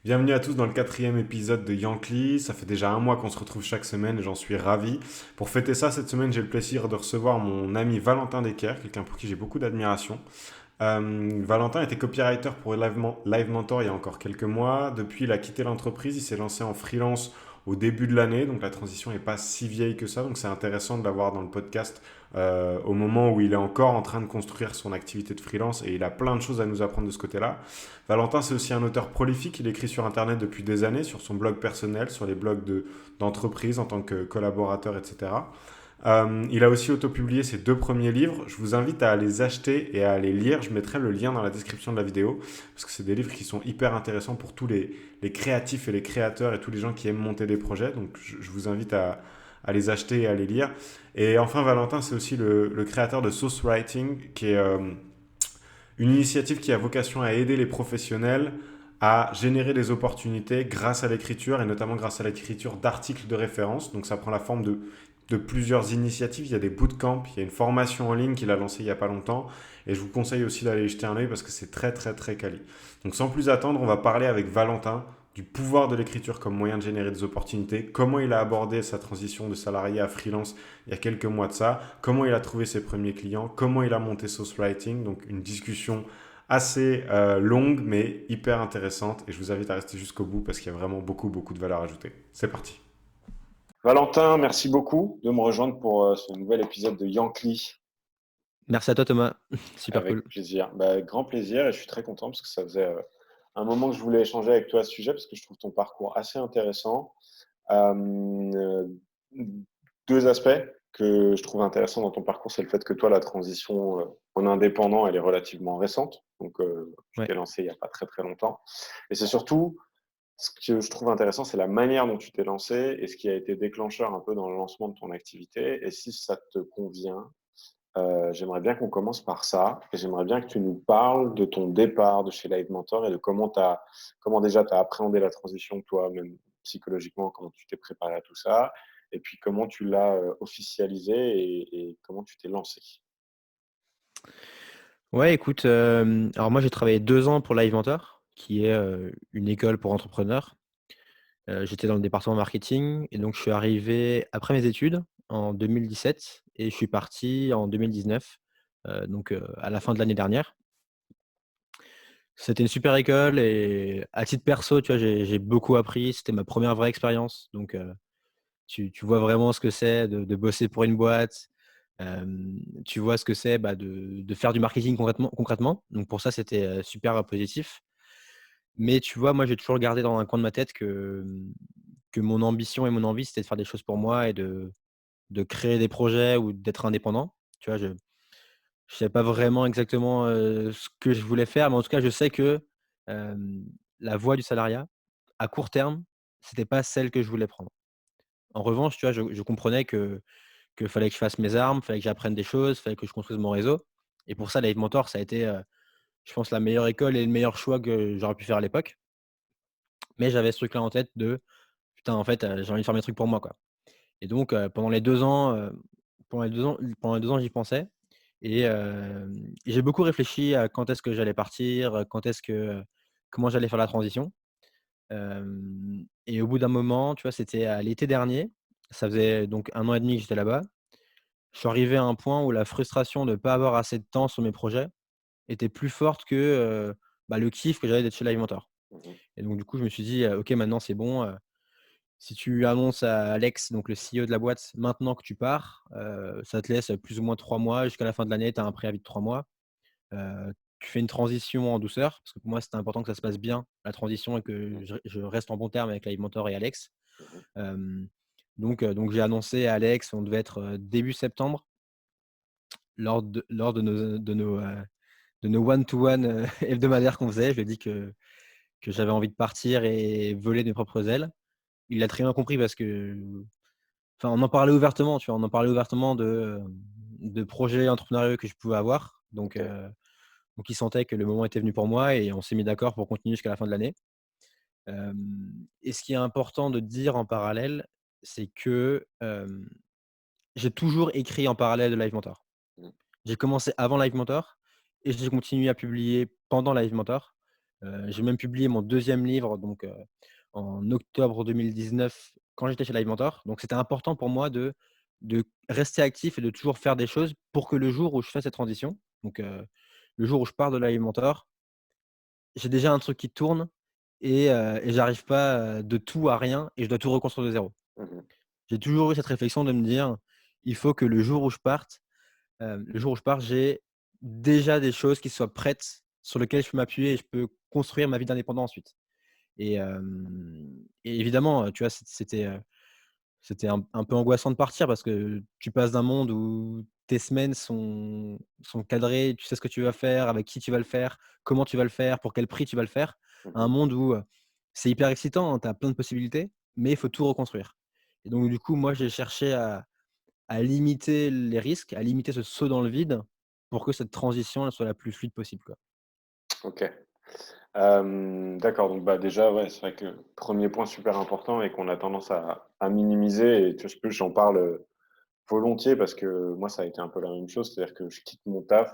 Bienvenue à tous dans le quatrième épisode de Yankee. Ça fait déjà un mois qu'on se retrouve chaque semaine et j'en suis ravi. Pour fêter ça, cette semaine, j'ai le plaisir de recevoir mon ami Valentin Decker, quelqu'un pour qui j'ai beaucoup d'admiration. Valentin était copywriter pour Live Mentor il y a encore quelques mois. Depuis, il a quitté l'entreprise, il s'est lancé en freelance au début de l'année, donc la transition n'est pas si vieille que ça, donc c'est intéressant de l'avoir dans le podcast au moment où il est encore en train de construire son activité de freelance et il a plein de choses à nous apprendre de ce côté-là. Valentin, c'est aussi un auteur prolifique, il écrit sur Internet depuis des années, sur son blog personnel, sur les blogs d'entreprise en tant que collaborateur, etc. Il a aussi autopublié ses deux premiers livres. Je vous invite à les acheter et à les lire. Je mettrai le lien dans la description de la vidéo parce que c'est des livres qui sont hyper intéressants pour tous les créatifs et les créateurs et tous les gens qui aiment monter des projets. Donc je vous invite à les acheter et à les lire. Et enfin, Valentin, c'est aussi le créateur de Sauce Writing, qui est une initiative qui a vocation à aider les professionnels à générer des opportunités grâce à l'écriture et notamment grâce à l'écriture d'articles de référence. Donc ça prend la forme de plusieurs initiatives. Il y a des bootcamps, il y a une formation en ligne qu'il a lancée il n'y a pas longtemps. Et je vous conseille aussi d'aller y jeter un œil parce que c'est très très très quali. Donc sans plus attendre, on va parler avec Valentin du pouvoir de l'écriture comme moyen de générer des opportunités, comment il a abordé sa transition de salarié à freelance il y a quelques mois de ça, comment il a trouvé ses premiers clients, comment il a monté Sauce Writing. Donc une discussion assez longue mais hyper intéressante et je vous invite à rester jusqu'au bout parce qu'il y a vraiment beaucoup beaucoup de valeur ajoutée. C'est parti. Valentin, merci beaucoup de me rejoindre pour ce nouvel épisode de Yankee. Merci à toi Thomas, super cool. Avec plaisir. Bah, grand plaisir et je suis très content parce que ça faisait un moment que je voulais échanger avec toi à ce sujet parce que je trouve ton parcours assez intéressant. Euh, Deux aspects que je trouve intéressants dans ton parcours, c'est le fait que toi, la transition en indépendant, elle est relativement récente. Donc, tu Ouais. t'es lancé il n'y a pas très très longtemps. Et c'est surtout, ce que je trouve intéressant, c'est la manière dont tu t'es lancé et ce qui a été déclencheur un peu dans le lancement de ton activité. Et si ça te convient, j'aimerais bien qu'on commence par ça. Et j'aimerais bien que tu nous parles de ton départ de chez Live Mentor et de comment déjà tu as appréhendé la transition, toi, même psychologiquement, comment tu t'es préparé à tout ça, et puis comment tu l'as officialisé et comment tu t'es lancé. Ouais, écoute, alors moi j'ai travaillé 2 ans pour Live Mentor, qui est, une école pour entrepreneurs. J'étais dans le département marketing et donc je suis arrivé après mes études en 2017 et je suis parti en 2019, donc à la fin de l'année dernière. C'était une super école et à titre perso, tu vois, j'ai beaucoup appris. C'était ma première vraie expérience, donc tu vois vraiment ce que c'est de bosser pour une boîte. Tu vois ce que c'est, bah, de faire du marketing concrètement. Donc pour ça, c'était, super, positif. Mais tu vois, moi, j'ai toujours gardé dans un coin de ma tête que mon ambition et mon envie, c'était de faire des choses pour moi et de créer des projets ou d'être indépendant. Tu vois, je savais pas vraiment exactement, ce que je voulais faire, mais en tout cas, je sais que, hem, la voie du salariat, à court terme, c'était pas celle que je voulais prendre. En revanche, tu vois, je comprenais que fallait que je fasse mes armes, fallait que j'apprenne des choses, fallait que je construise mon réseau et pour ça, Live Mentor, ça a été, je pense la meilleure école et le meilleur choix que j'aurais pu faire à l'époque. Mais j'avais ce truc-là en tête de: «Putain, en fait, j'ai envie de faire mes trucs pour moi, quoi» et donc pendant les 2 ans, pendant les 2 ans, j'y pensais et j'ai beaucoup réfléchi à quand est-ce que j'allais partir, quand est-ce que comment j'allais faire la transition. Et au bout d'un moment, tu vois, c'était à l'été dernier, ça faisait donc 1 an et demi que j'étais là-bas. Je suis arrivé à un point où la frustration de ne pas avoir assez de temps sur mes projets était plus forte que, bah, le kiff que j'avais d'être chez Live Mentor Mhm. et donc du coup, je me suis dit: «OK, maintenant c'est bon, si tu annonces à Alex, donc le CEO de la boîte, maintenant que tu pars, ça te laisse plus ou moins 3 mois jusqu'à la fin de l'année, tu as un préavis de 3 mois. Tu fais une transition en douceur», parce que pour moi, c'était important que ça se passe bien, la transition et que je reste en bon terme avec Live Mentor et Alex. Mhm. Hem, donc j'ai annoncé à Alex, on devait être, début septembre lors de nos one to one, hebdomadaires qu'on faisait. Je lui ai dit que j'avais envie de partir et voler de mes propres ailes. Il l'a très bien compris parce que enfin, on en parlait ouvertement, tu vois? On en parlait ouvertement de projets entrepreneuriaux que je pouvais avoir. Ok. Donc il sentait que le moment était venu pour moi et on s'est mis d'accord pour continuer jusqu'à la fin de l'année. Et ce qui est important de dire en parallèle, c'est que, j'ai toujours écrit en parallèle de Live Mentor. Mhm. J'ai commencé avant Live Mentor et j'ai continué à publier pendant Live Mentor. J'ai même publié mon deuxième livre donc en octobre 2019 quand j'étais chez Live Mentor. Donc c'était important pour moi de rester actif et de toujours faire des choses pour que le jour où je fais cette transition, donc le jour où je pars de Live Mentor, j'ai déjà un truc qui tourne et j'arrive pas, de tout à rien et je dois tout reconstruire de zéro. Mmh. J'ai toujours eu cette réflexion de me dire: «Il faut que le jour où je parte, le jour où je pars, j'ai déjà des choses qui soient prêtes sur lesquelles je peux m'appuyer et je peux construire ma vie d'indépendant ensuite». Et évidemment, tu vois, c'était un peu angoissant de partir parce que tu passes d'un monde où tes semaines sont cadrées, tu sais ce que tu vas faire, avec qui tu vas le faire, comment tu vas le faire, pour quel prix tu vas le faire, à un Mmh. monde où, c'est hyper excitant, hein, tu as plein de possibilités, mais il faut tout reconstruire. Et donc du coup, moi, j'ai cherché à limiter les risques, à limiter ce saut dans le vide pour que cette transition, elle soit la plus fluide possible, quoi. OK. D'accord, donc bah, déjà, ouais, c'est vrai que premier point super important et qu'on a tendance à minimiser et tu vois, j'en parle, volontiers parce que moi, ça a été un peu la même chose. C'est-à-dire que je quitte mon taf,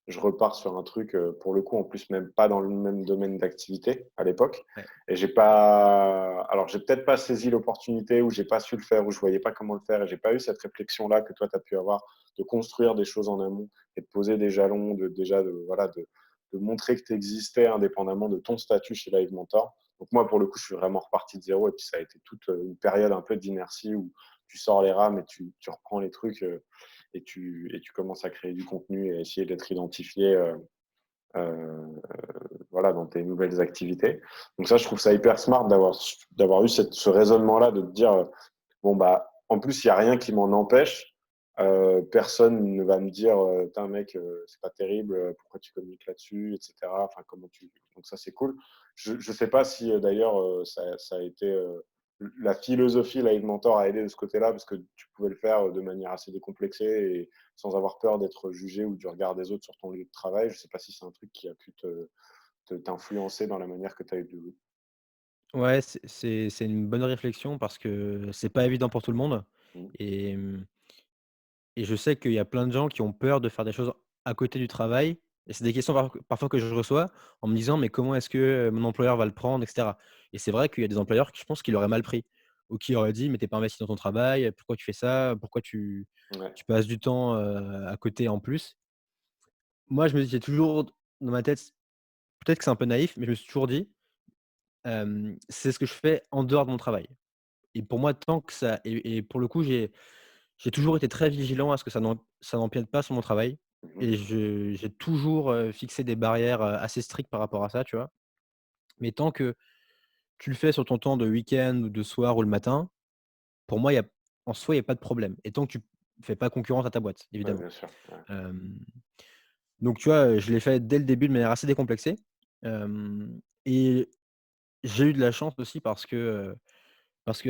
je repars sur un truc, pour le coup, en plus, même pas dans le même domaine d'activité à l'époque Ouais. et j'ai peut-être pas saisi l'opportunité ou j'ai pas su le faire ou je voyais pas comment le faire et j'ai pas eu cette réflexion-là que toi, tu as pu avoir, de construire des choses en amont et de poser des jalons, de montrer que tu existais indépendamment de ton statut chez Live Mentor. Donc moi, pour le coup, je suis vraiment reparti de zéro et puis ça a été toute, une période un peu d'inertie où tu sors les rames et tu reprends les trucs et tu commences à créer du contenu et à essayer d'être identifié euh, voilà, dans tes nouvelles activités. Donc ça, je trouve ça hyper smart d'avoir eu ce raisonnement-là, de te dire, bon, bah, en plus, il n'y a rien qui m'en empêche. Personne ne va me dire, putain, mec, c'est pas terrible, pourquoi tu communiques là-dessus, etc. Enfin, comment tu. Donc, ça, c'est cool. Je ne sais pas si, d'ailleurs, ça a été. La philosophie Live Mentor a aidé de ce côté-là, parce que tu pouvais le faire de manière assez décomplexée et sans avoir peur d'être jugé ou du regard des autres sur ton lieu de travail. Je ne sais pas si c'est un truc qui a pu t'influencer dans la manière que tu as eu de. Ouais, c'est une bonne réflexion parce que c'est pas évident pour tout le monde Mmh. et et je sais qu'il y a plein de gens qui ont peur de faire des choses à côté du travail et c'est des questions parfois que je reçois en me disant: «Mais comment est-ce que, mon employeur va le prendre?» et cetera. Et c'est vrai qu'il y a des employeurs qui je pense qui l'auraient mal pris ou qui auraient dit: «Mais tu es pas investi dans ton travail, pourquoi tu fais ça? Pourquoi Ouais. tu passes du temps, à côté en plus?» Moi, je me dis j'ai toujours dans ma tête, peut-être que c'est un peu naïf, mais je me suis toujours dit, «C'est ce que je fais en dehors de mon travail». Et pour moi, tant que ça et pour le coup, j'ai toujours été très vigilant à ce que ça n'empiète pas sur mon travail Mmh. et j'ai toujours, fixé des barrières, assez strictes par rapport à ça, tu vois? Mais tant que tu le fais sur ton temps de week-end ou de soir ou le matin, pour moi, en soi, il y a pas de problème et tant que tu fais pas concurrence à ta boîte, Ouais, évidemment. bien sûr. Ouais. Hem, donc tu vois, je l'ai fait dès le début de manière assez décomplexée, et j'ai eu de la chance aussi parce que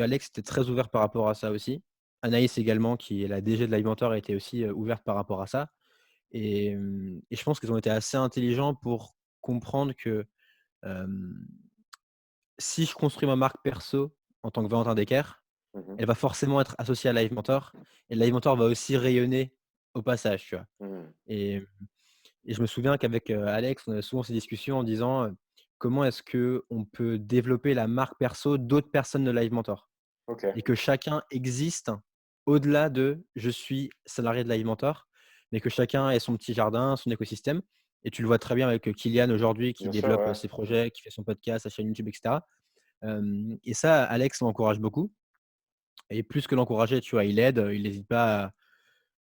Alex était très ouvert par rapport à ça aussi. Anaïs également, qui est la DG de Livementor, était aussi, ouverte par rapport à ça et je pense qu'ils ont été assez intelligents pour comprendre que, hem, si je construis ma marque perso en tant que Valentin Decker, Mmh. elle va forcément être associée à Livementor et Livementor va aussi rayonner au passage, tu vois? Mmh. Et et je me souviens qu'avec, Alex, on avait souvent ces discussions en disant, «Comment est-ce qu'on peut développer la marque perso d'autres personnes de Livementor?» OK. Et que chacun existe au-delà de «je suis salarié de Livementor», mais que chacun ait son petit jardin, son écosystème et tu le vois très bien avec, Kylian aujourd'hui qui Bien sûr, développe, ouais. ses projets, qui fait son podcast, sa chaîne YouTube et cetera. Et ça, Alex l'encourage beaucoup et plus que l'encourager, tu vois? Il aide, il n'hésite pas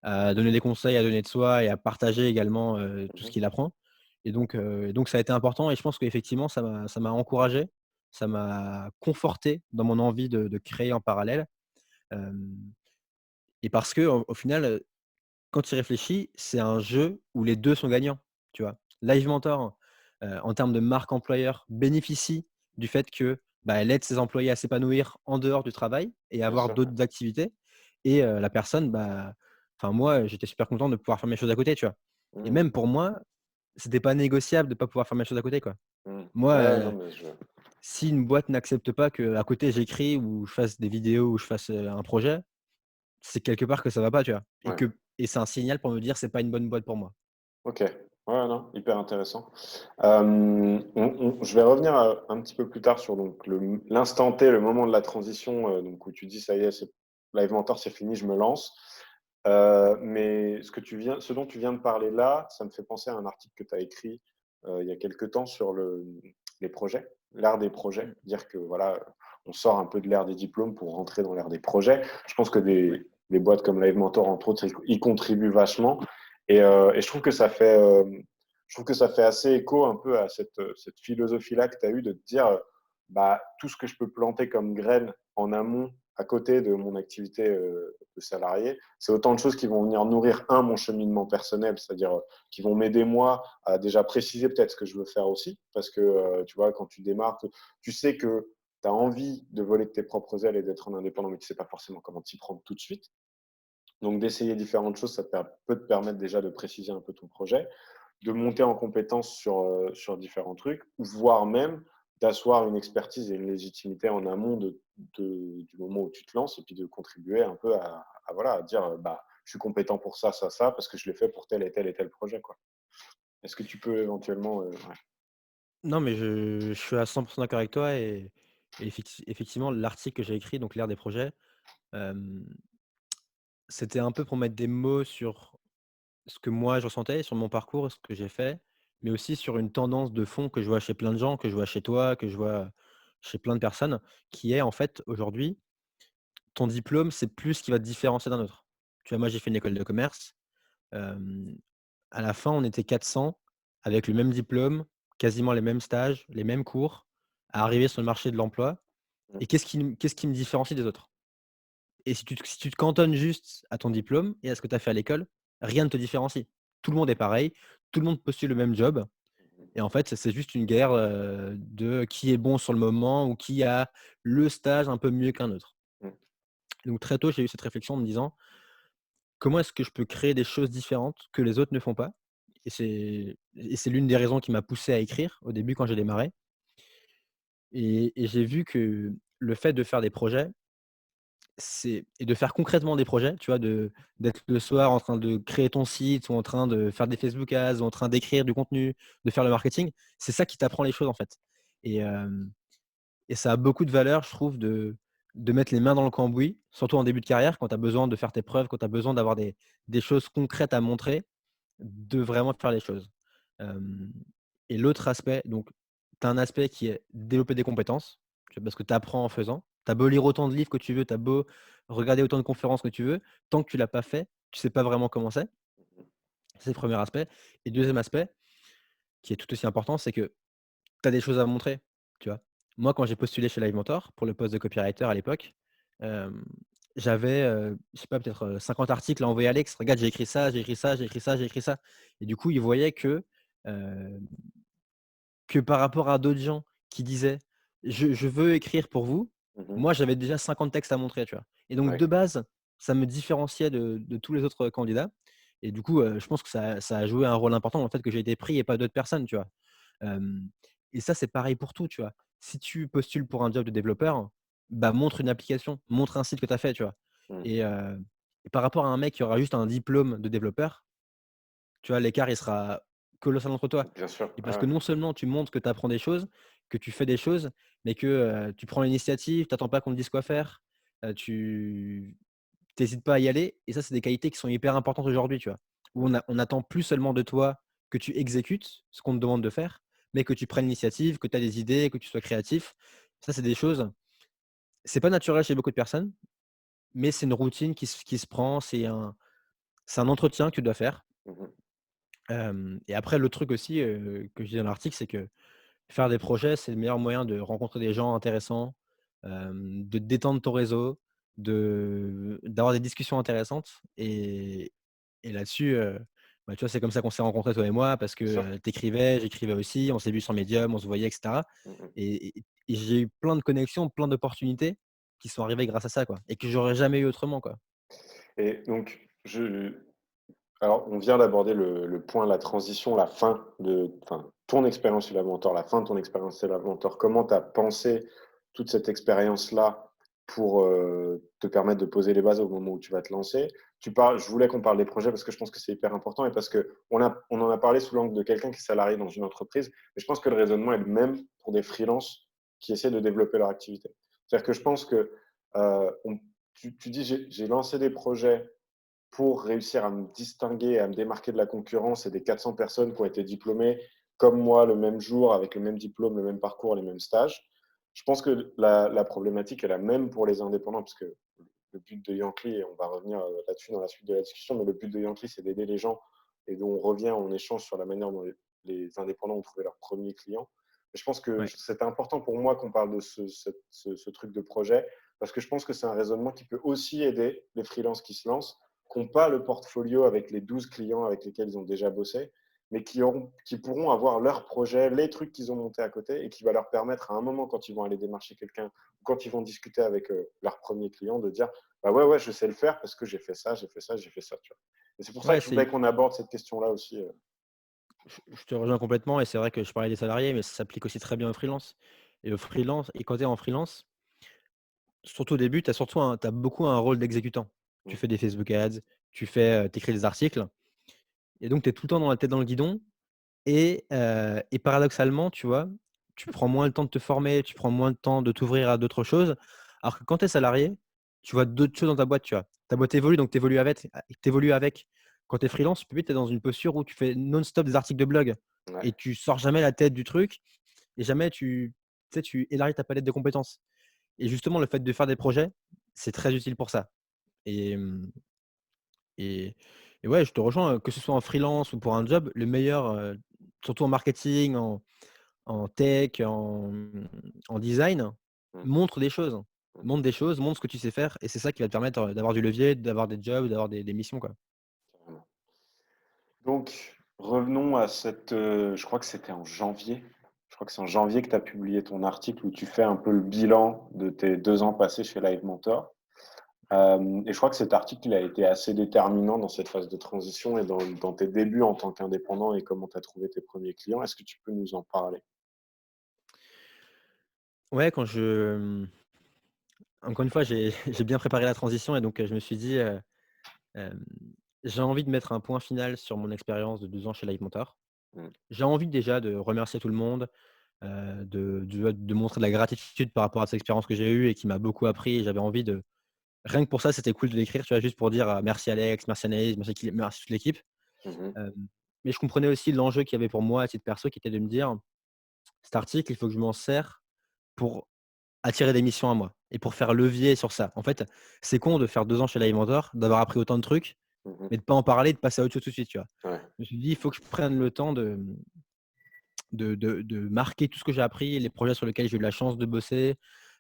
à donner des conseils, à donner de soi et à partager également, tout ce Mmh. qu'il apprend et donc ça a été important et je pense qu'effectivement ça m'a encouragé, ça m'a conforté dans mon envie de créer en parallèle, hem et parce qu'au final, quand tu y réfléchis, c'est un jeu où les 2 sont gagnants, tu vois? Live Mentor, en termes de marque employeur, bénéficie du fait que, bah, elle aide ses employés à s'épanouir en dehors du travail et Bien avoir sûr, ouais. d'autres activités et la personne, bah, enfin moi, j'étais super content de pouvoir faire mes choses à côté, tu vois? Et Mmh. même pour moi, c'était pas négociable de pas pouvoir faire mes choses à côté, quoi. Mmh. Moi, Ouais, non, mais si une boîte n'accepte pas qu'à côté j'écris ou je fasse des vidéos ou je fasse, un projet, c'est quelque part que ça va pas, tu vois? ouais. Et c'est un signal pour me dire: «C'est pas une bonne boîte pour moi». OK. Ouais, non, hyper intéressant. Je vais revenir un petit peu plus tard sur donc l'instant T, le moment de la transition, donc où tu dis ça y est, Live Mentor, c'est fini, je me lance. Mais ce dont tu viens de parler là, ça me fait penser à un article que tu as écrit il y a quelque temps sur les projets, l'art des projets. Mmh. Dire que voilà, on sort un peu de l'ère des diplômes pour rentrer dans l'ère des projets. Je pense que des boîtes comme Live Mentor, entre autres, y contribuent vachement. Et je trouve que ça fait assez écho un peu à cette philosophie-là que tu as eue de te dire, bah, tout ce que je peux planter comme graines en amont, à côté de mon activité de salarié, c'est autant de choses qui vont venir nourrir, mon cheminement personnel, c'est-à-dire qui vont m'aider, moi, à déjà préciser peut-être ce que je veux faire aussi. Parce que, tu vois, quand tu démarres, tu sais que tu as envie de voler de tes propres ailes et d'être en indépendant, mais tu ne sais pas forcément comment t'y prendre tout de suite. Donc, d'essayer différentes choses, peut te permettre déjà de préciser un peu ton projet, de monter en compétence sur différents trucs, voire même d'asseoir une expertise et une légitimité en amont du moment où tu te lances et puis de contribuer un peu voilà, à dire bah, je suis compétent pour ça, ça, ça, parce que je l'ai fait pour tel et tel projet. Quoi. Est-ce que tu peux éventuellement. Ouais. Non, mais je suis à 100 d'accord avec toi et effectivement, l'article que j'ai écrit, donc l'ère des projets, hem, c'était un peu pour mettre des mots sur ce que moi je ressentais, sur mon parcours, ce que j'ai fait, mais aussi sur une tendance de fond que je vois chez plein de gens, que je vois chez toi, que je vois chez plein de personnes, qui est en fait aujourd'hui, ton diplôme, c'est plus ce qui va te différencier d'un autre. Tu vois, moi j'ai fait une école de commerce, hem, à la fin on était 400 avec le même diplôme, quasiment les mêmes stages, les mêmes cours, à arriver sur le marché de l'emploi Mm, et qu'est-ce qui me différencie des autres? Et si tu te cantonnes juste à ton diplôme et à ce que tu as fait à l'école, rien ne te différencie. Tout le monde est pareil, tout le monde postule le même job et en fait, c'est juste une guerre, de qui est bon sur le moment ou qui a le stage un peu mieux qu'un autre. mm, Donc très tôt, j'ai eu cette réflexion en me disant: «Comment est-ce que je peux créer des choses différentes que les autres ne font pas?» Et c'est l'une des raisons qui m'a poussé à écrire au début quand j'ai démarré et j'ai vu que le fait de faire des projets, et de faire concrètement des projets, tu vois? D'être le soir en train de créer ton site ou en train de faire des Facebook Ads ou en train d'écrire du contenu, de faire le marketing, c'est ça qui t'apprend les choses, en fait. Et hem et ça a beaucoup de valeur, je trouve, de mettre les mains dans le cambouis, surtout en début de carrière, quand tu as besoin de faire tes preuves, quand tu as besoin d'avoir des choses concrètes à montrer, de vraiment faire les choses. Hem et l'autre aspect, donc tu as un aspect qui est développer des compétences, tu vois? Parce que tu apprends en faisant. Tu as beau lire autant de livres que tu veux, tu as beau regarder autant de conférences que tu veux, tant que tu l'as pas fait, tu sais pas vraiment comment c'est. C'est le premier aspect et deuxième aspect, qui est tout aussi important, c'est que tu as des choses à montrer, tu vois? Moi, quand j'ai postulé chez Live Mentor pour le poste de copywriter à l'époque, hem, j'avais, je sais pas, peut-être, 50 articles à envoyer à Alex. «Regarde, j'ai écrit ça, j'ai écrit ça, j'ai écrit ça, j'ai écrit ça» et du coup, il voyait heu, que par rapport à d'autres gens qui disaient: «Je veux écrire pour vous», mhm. moi, j'avais déjà 50 textes à montrer, tu vois? Et donc de Ouais. base, ça me différenciait de tous les autres candidats et du coup, je pense que ça a joué un rôle important dans le fait que j'ai été pris et pas d'autres personnes, tu vois? Hem et ça, c'est pareil pour tout, tu vois? Si tu postules pour un job de développeur, bah, montre une application, montre un site que tu as fait, tu vois? Mm. Et et par rapport à un mec qui aura juste un diplôme de développeur, tu vois, l'écart, il sera colossal entre toi. Bien sûr. Et parce Ouais. que non seulement tu montres que tu apprends des choses, que tu fais des choses, mais que, tu prends l'initiative, tu attends pas qu'on te dise quoi faire, tu tu pas à y aller et ça, c'est des qualités qui sont hyper importantes aujourd'hui, tu vois? Où on attend plus seulement de toi que tu exécutes ce qu'on te demande de faire, mais que tu prennes l'initiative, que tu as des idées, que tu sois créatif. Ça, c'est des choses c'est pas naturel chez beaucoup de personnes, mais c'est une routine qui se prend, c'est un entretien que tu dois faire. Mhm. Et après le truc aussi, que je dis dans l'article, c'est que faire des projets, c'est le meilleur moyen de rencontrer des gens intéressants, de détendre ton réseau, d'avoir des discussions intéressantes et là-dessus, bah, tu vois, c'est comme ça qu'on s'est rencontrés toi et moi parce que, Bien sûr. tu j'écrivais aussi, on s'est vus sur Medium, on se voyait et cetera Mhm. et j'ai eu plein de connexions, plein d'opportunités qui sont arrivées grâce à ça, quoi et que j'aurais jamais eu autrement, quoi. Et donc, alors, on vient d'aborder le point, la transition, enfin, ton expérience chez la Mentor, la fin de ton expérience chez la Mentor. Comment tu as pensé toute cette expérience-là pour te permettre de poser les bases au moment où tu vas te lancer? je voulais qu'on parle des projets parce que je pense que c'est hyper important et parce qu'on on en a parlé sous l'angle de quelqu'un qui est salarié dans une entreprise. Mais je pense que le raisonnement est le même pour des freelances qui essaient de développer leur activité. C'est-à-dire que je pense que tu dis j'ai lancé des projets pour réussir à me distinguer, à me démarquer de la concurrence et des 400 personnes qui ont été diplômées comme moi le même jour, avec le même diplôme, le même parcours, les mêmes stages. Je pense que la problématique est la même pour les indépendants, parce que le but de Yankee, et on va revenir là-dessus dans la suite de la discussion, mais le but de Yankee, c'est d'aider les gens et dont on revient en échange sur la manière dont les indépendants ont trouvé leurs premiers clients. Et je pense que Ouais. c'est important pour moi qu'on parle de ce truc de projet, parce que je pense que c'est un raisonnement qui peut aussi aider les freelances qui se lancent, qui n'ont pas le portfolio avec les 12 clients avec lesquels ils ont déjà bossé, mais qui pourront avoir leur projet, les trucs qu'ils ont montés à côté et qui va leur permettre à un moment, quand ils vont aller démarcher quelqu'un, ou quand ils vont discuter avec leur premier client, de dire bah ouais, je sais le faire parce que j'ai fait ça, j'ai fait ça, j'ai fait ça. Tu vois. Et c'est pour ça Ouais, que je voulais qu'on aborde cette question-là aussi. je te rejoins complètement et c'est vrai que je parlais des salariés, mais ça s'applique aussi très bien aux freelance et quand tu es en freelance, surtout au début, tu as beaucoup un rôle d'exécutant. Tu Mm, fais des Facebook ads, tu écris des articles et donc tu es tout le temps dans la tête dans le guidon et paradoxalement, tu vois, tu prends moins le temps de te former, tu prends moins de temps de t'ouvrir à d'autres choses. Alors que quand tu es salarié, tu vois d'autres choses dans ta boîte, tu vois? Ta boîte évolue, donc tu évolues avec. Quand tu es freelance, tu es dans une posture où tu fais non-stop des articles de blog et ouais, tu sors jamais la tête du truc et jamais tu élargis ta palette de compétences. Et justement, le fait de faire des projets, c'est très utile pour ça. Et, mmh et et ouais, je te rejoins, que ce soit en freelance ou pour un job, le meilleur, surtout en marketing, en tech, en design, mm, montre des choses. mm, Montre des choses, montre ce que tu sais faire et c'est ça qui va te permettre, d'avoir du levier, d'avoir des jobs, d'avoir des missions, quoi. carrément. Donc, revenons à je crois que c'était en janvier. Je crois que c'est en janvier que tu as publié ton article où tu fais un peu le bilan de tes 2 ans passés chez Live Mentor. Et je crois que cet article il a été assez déterminant dans cette phase de transition et dans tes débuts en tant qu'indépendant et comment tu as trouvé tes premiers clients. Est-ce que tu peux nous en parler? Ouais, encore une fois, j'ai j'ai bien préparé la transition et donc, je me suis dit, hem: «J'ai envie de mettre un point final sur mon expérience de 2 ans chez Live Mentor». Mm, J'ai envie déjà de remercier tout le monde, de montrer de la gratitude par rapport à cette expérience que j'ai eue et qui m'a beaucoup appris et j'avais envie de rien que pour ça, c'était cool de l'écrire, tu vois? Juste pour dire, «Merci Alex, merci Anaïs, merci toute l'équipe». mhm, Hem, mais je comprenais aussi l'enjeu qu'il y avait pour moi à titre perso, qui était de me dire: «Cet article, il faut que je m'en sers pour attirer des missions à moi et pour faire levier sur ça». En fait, c'est con de faire 2 ans chez Live Mentor, d'avoir appris autant de trucs, mhm. mais de pas en parler, de passer à autre chose tout de suite, tu vois? Ouais. Je me suis dit: «Il faut que je prenne le temps de marquer tout ce que j'ai appris, les projets sur lesquels j'ai eu la chance de bosser,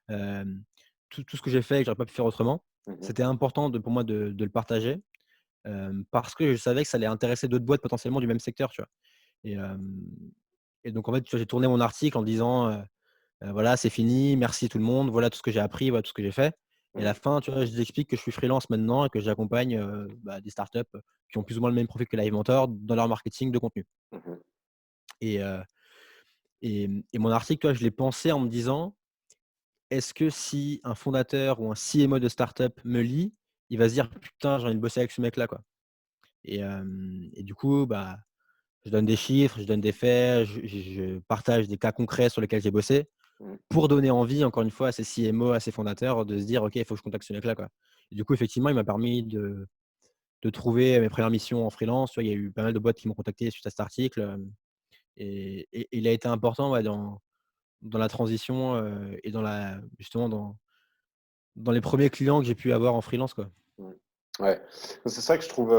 hem, tout ce que j'ai fait et que j'aurais pas pu faire autrement». Mhm, C'était important pour moi de le partager, parce que je savais que ça allait intéresser d'autres boîtes potentiellement du même secteur, tu vois? Et hem et donc en fait, tu vois, j'ai tourné mon article en disant, «Voilà, c'est fini, merci tout le monde, voilà tout ce que j'ai appris, voilà tout ce que j'ai fait». Et à la mhm, fin, tu vois, je explique que je suis freelance maintenant et que j'accompagne, des startups, qui ont plus ou moins le même profil que Live Mentor dans leur marketing de contenu. mhm, Et et mon article, tu vois, je l'ai pensé en me disant: «Est-ce que si un fondateur ou un CMO de startup me lit, il va se dire: "Putain, j'ai envie de bosser avec ce mec-là, quoi"». Et du coup, bah, je donne des chiffres, je donne des faits, je partage des cas concrets sur lesquels j'ai bossé mhm, pour donner envie, encore une fois, à ces CMO, à ces fondateurs de se dire: «OK, il faut que je contacte ce mec-là, quoi». Et du coup, effectivement, il m'a permis de trouver mes premières missions en freelance. Tu vois, il y a eu pas mal de boîtes qui m'ont contacté suite à cet article, et il a été important, ouais, dans la transition, et justement dans les premiers clients que j'ai pu avoir en freelance, quoi. mhm. Ouais. C'est ça que je trouve,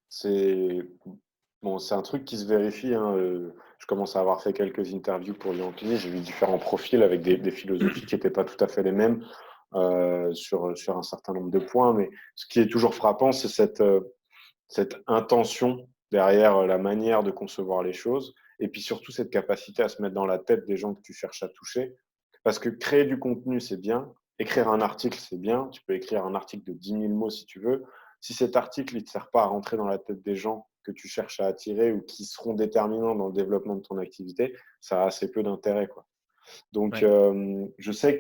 c'est bon, c'est un truc qui se vérifie, hein, je commence à avoir fait quelques interviews pour Yankee. J'ai vu différents profils avec des philosophies qui étaient pas tout à fait les mêmes, sur un certain nombre de points. Mais ce qui est toujours frappant, c'est cette intention derrière, la manière de concevoir les choses et puis surtout cette capacité à se mettre dans la tête des gens que tu cherches à toucher. Parce que créer du contenu, c'est bien, écrire un article, c'est bien. Tu peux écrire un article de 10 000 mots si tu veux. Si cet article, il te sert pas à rentrer dans la tête des gens que tu cherches à attirer ou qui seront déterminants dans le développement de ton activité, ça a assez peu d'intérêt, quoi. Donc, Ouais. je sais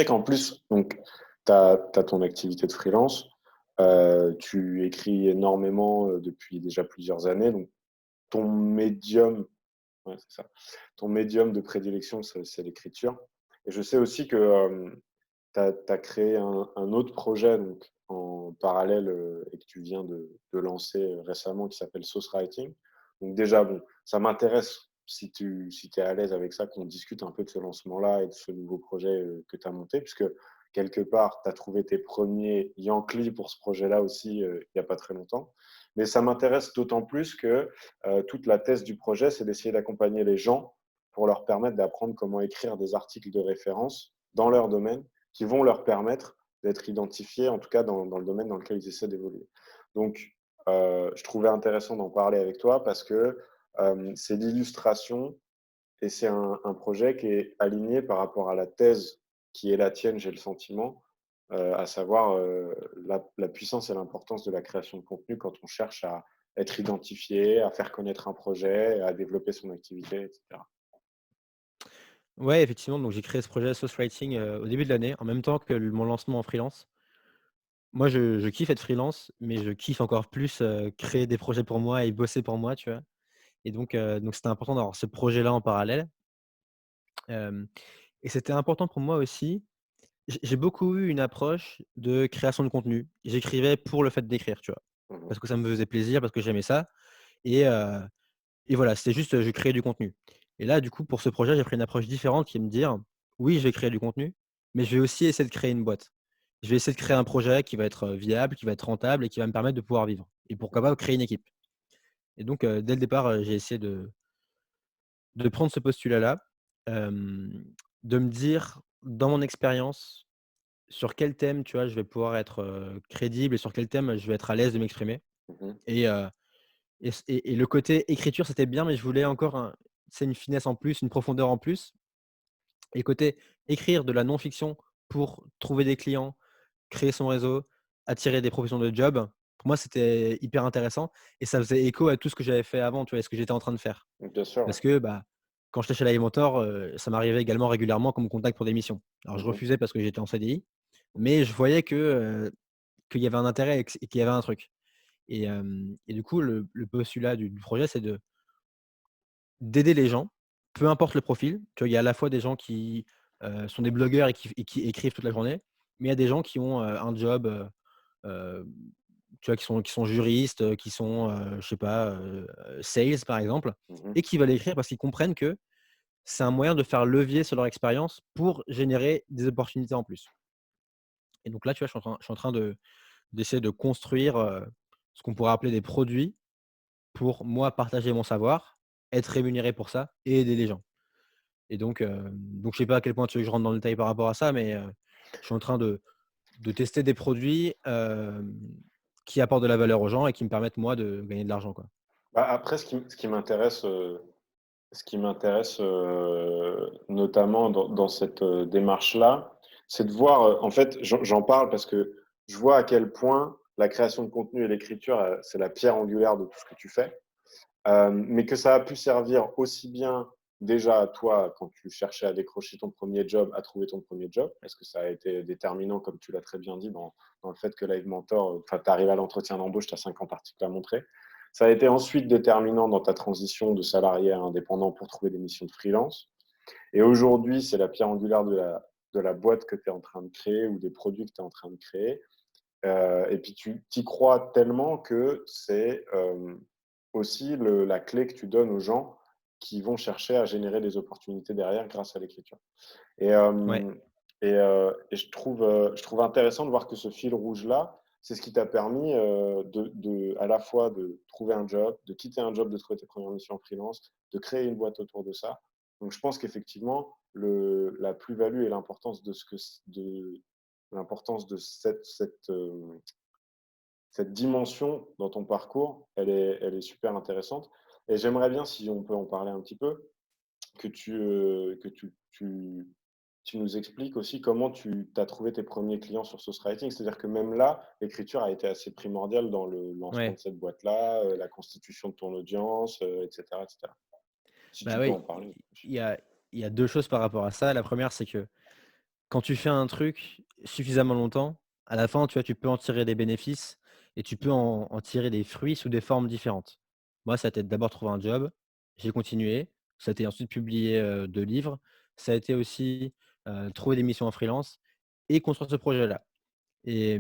qu'en plus, donc, tu as ton activité de freelance. Tu écris énormément, depuis déjà plusieurs années, donc ton médium ouais, c'est ça. Ton médium de prédilection, c'est l'écriture et je sais aussi que, tu as créé un autre projet donc en parallèle, et que tu viens de lancer, récemment qui s'appelle Sauce Writing. Donc déjà, bon, ça m'intéresse si tu es à l'aise avec ça, qu'on discute un peu de ce lancement-là et de ce nouveau projet, que tu as monté puisque quelque part, tu as trouvé tes premiers Yankee pour ce projet-là aussi, il y a pas très longtemps. Mais ça m'intéresse d'autant plus que, toute la thèse du projet, c'est d'essayer d'accompagner les gens pour leur permettre d'apprendre comment écrire des articles de référence dans leur domaine qui vont leur permettre d'être identifiés, en tout cas dans le domaine dans lequel ils essaient d'évoluer. Donc, je trouvais intéressant d'en parler avec toi parce que c'est l'illustration et c'est un projet qui est aligné par rapport à la thèse qui est la tienne, j'ai le sentiment, à savoir la puissance et l'importance de la création de contenu quand on cherche à être identifié, à faire connaître un projet, à développer son activité, etc. Ouais, effectivement, donc j'ai créé ce projet Sauce Writing, au début de l'année, en même temps que mon lancement en freelance. Moi, je kiffe être freelance, mais je kiffe encore plus, créer des projets pour moi et bosser pour moi, tu vois? Et donc c'était important d'avoir ce projet-là en parallèle. Hem Et c'était important pour moi aussi. J'ai beaucoup eu une approche de création de contenu. J'écrivais pour le fait d'écrire, tu vois? Mmh. Parce que ça me faisait plaisir, parce que j'aimais ça et heu et voilà, c'était juste, je créais du contenu. Et là, du coup, pour ce projet, j'ai pris une approche différente qui est de me dire: «Oui, je vais créer du contenu, mais je vais aussi essayer de créer une boîte. Je vais essayer de créer un projet qui va être, viable, qui va être rentable et qui va me permettre de pouvoir vivre et pourquoi pas créer une équipe». Et donc, dès le départ, j'ai essayé de prendre ce postulat-là, de me dire, dans mon expérience, sur quel thème, tu vois, je vais pouvoir être, crédible et sur quel thème je vais être à l'aise de m'exprimer. Mmh. Et le côté écriture, c'était bien, mais je voulais encore une finesse en plus, une profondeur en plus. Et côté écrire de la non-fiction pour trouver des clients, créer son réseau, attirer des propositions de job, pour moi, c'était hyper intéressant et ça faisait écho à tout ce que j'avais fait avant, tu vois? Et ce que j'étais en train de faire. Bien sûr, ouais. Parce que, bah, quand j'étais chez Live ça m'arrivait également régulièrement qu'on me contacte pour des missions. Alors je Mmh. refusais parce que j'étais en CDI, mais je voyais qu'il y avait un intérêt et qu'il y avait un truc. Et du coup, le postulat du projet, c'est d'aider les gens, peu importe le profil. Tu vois, il y a à la fois des gens qui, sont des blogueurs et qui écrivent toute la journée, mais il y a des gens qui ont, un job, heu, tu vois, qui sont juristes, qui sont, je sais pas, sales par exemple Mmh. et qui veulent écrire parce qu'ils comprennent que c'est un moyen de faire levier sur leur expérience pour générer des opportunités en plus. Et donc là, tu vois, je suis en train d'essayer de construire, ce qu'on pourrait appeler des produits pour moi partager mon savoir, être rémunéré pour ça et aider les gens. Et donc je sais pas à quel point tu veux que je rentre dans le détail par rapport à ça, mais je suis en train de tester des produits, qui apportent de la valeur aux gens et qui me permettent moi de gagner de l'argent, quoi. Bah, après ce qui m'intéresse, notamment dans cette, démarche-là, c'est de voir, en fait, j'en parle parce que je vois à quel point la création de contenu et l'écriture, c'est la pierre angulaire de tout ce que tu fais. Mais que ça a pu servir aussi bien déjà à toi quand tu cherchais à décrocher ton premier job, à trouver ton premier job, parce que ça a été déterminant, comme tu l'as très bien dit, dans le fait que Live Mentor, enfin, tu arrives à l'entretien d'embauche, tu as 50 articles à montrer. Ça a été ensuite déterminant dans ta transition de salarié à indépendant pour trouver des missions de freelance. Et aujourd'hui, c'est la pierre angulaire de la boîte que tu es en train de créer ou des produits que tu es en train de créer. Et puis tu y crois tellement que c'est aussi la clé que tu donnes aux gens qui vont chercher à générer des opportunités derrière grâce à l'écriture. Et, Ouais. et je trouve intéressant de voir que ce fil rouge-là, c'est ce qui t'a permis à la fois de trouver un job, de quitter un job, de trouver tes premières missions en freelance, de créer une boîte autour de ça. Donc je pense qu'effectivement, la plus-value et l'importance de l'importance de cette dimension dans ton parcours, elle est super intéressante. Et j'aimerais bien, si on peut en parler un petit peu, que tu nous expliques aussi comment tu as trouvé tes premiers clients sur Sauce Writing. C'est-à-dire que même là, l'écriture a été assez primordiale dans le lancement de Ouais. cette boîte-là, la constitution de ton audience, et cetera, et cetera. Si Bah, tu peux en oui, parler. il y a il y a 2 choses par rapport à ça. La première, c'est que quand tu fais un truc suffisamment longtemps, à la fin, tu vois, tu peux en tirer des bénéfices et tu peux en tirer des fruits sous des formes différentes. Moi, ça a été d'abord trouver un job, j'ai continué, ça a été ensuite publier, 2 livres, ça a été aussi, trouver des missions en freelance et construire ce projet-là. Et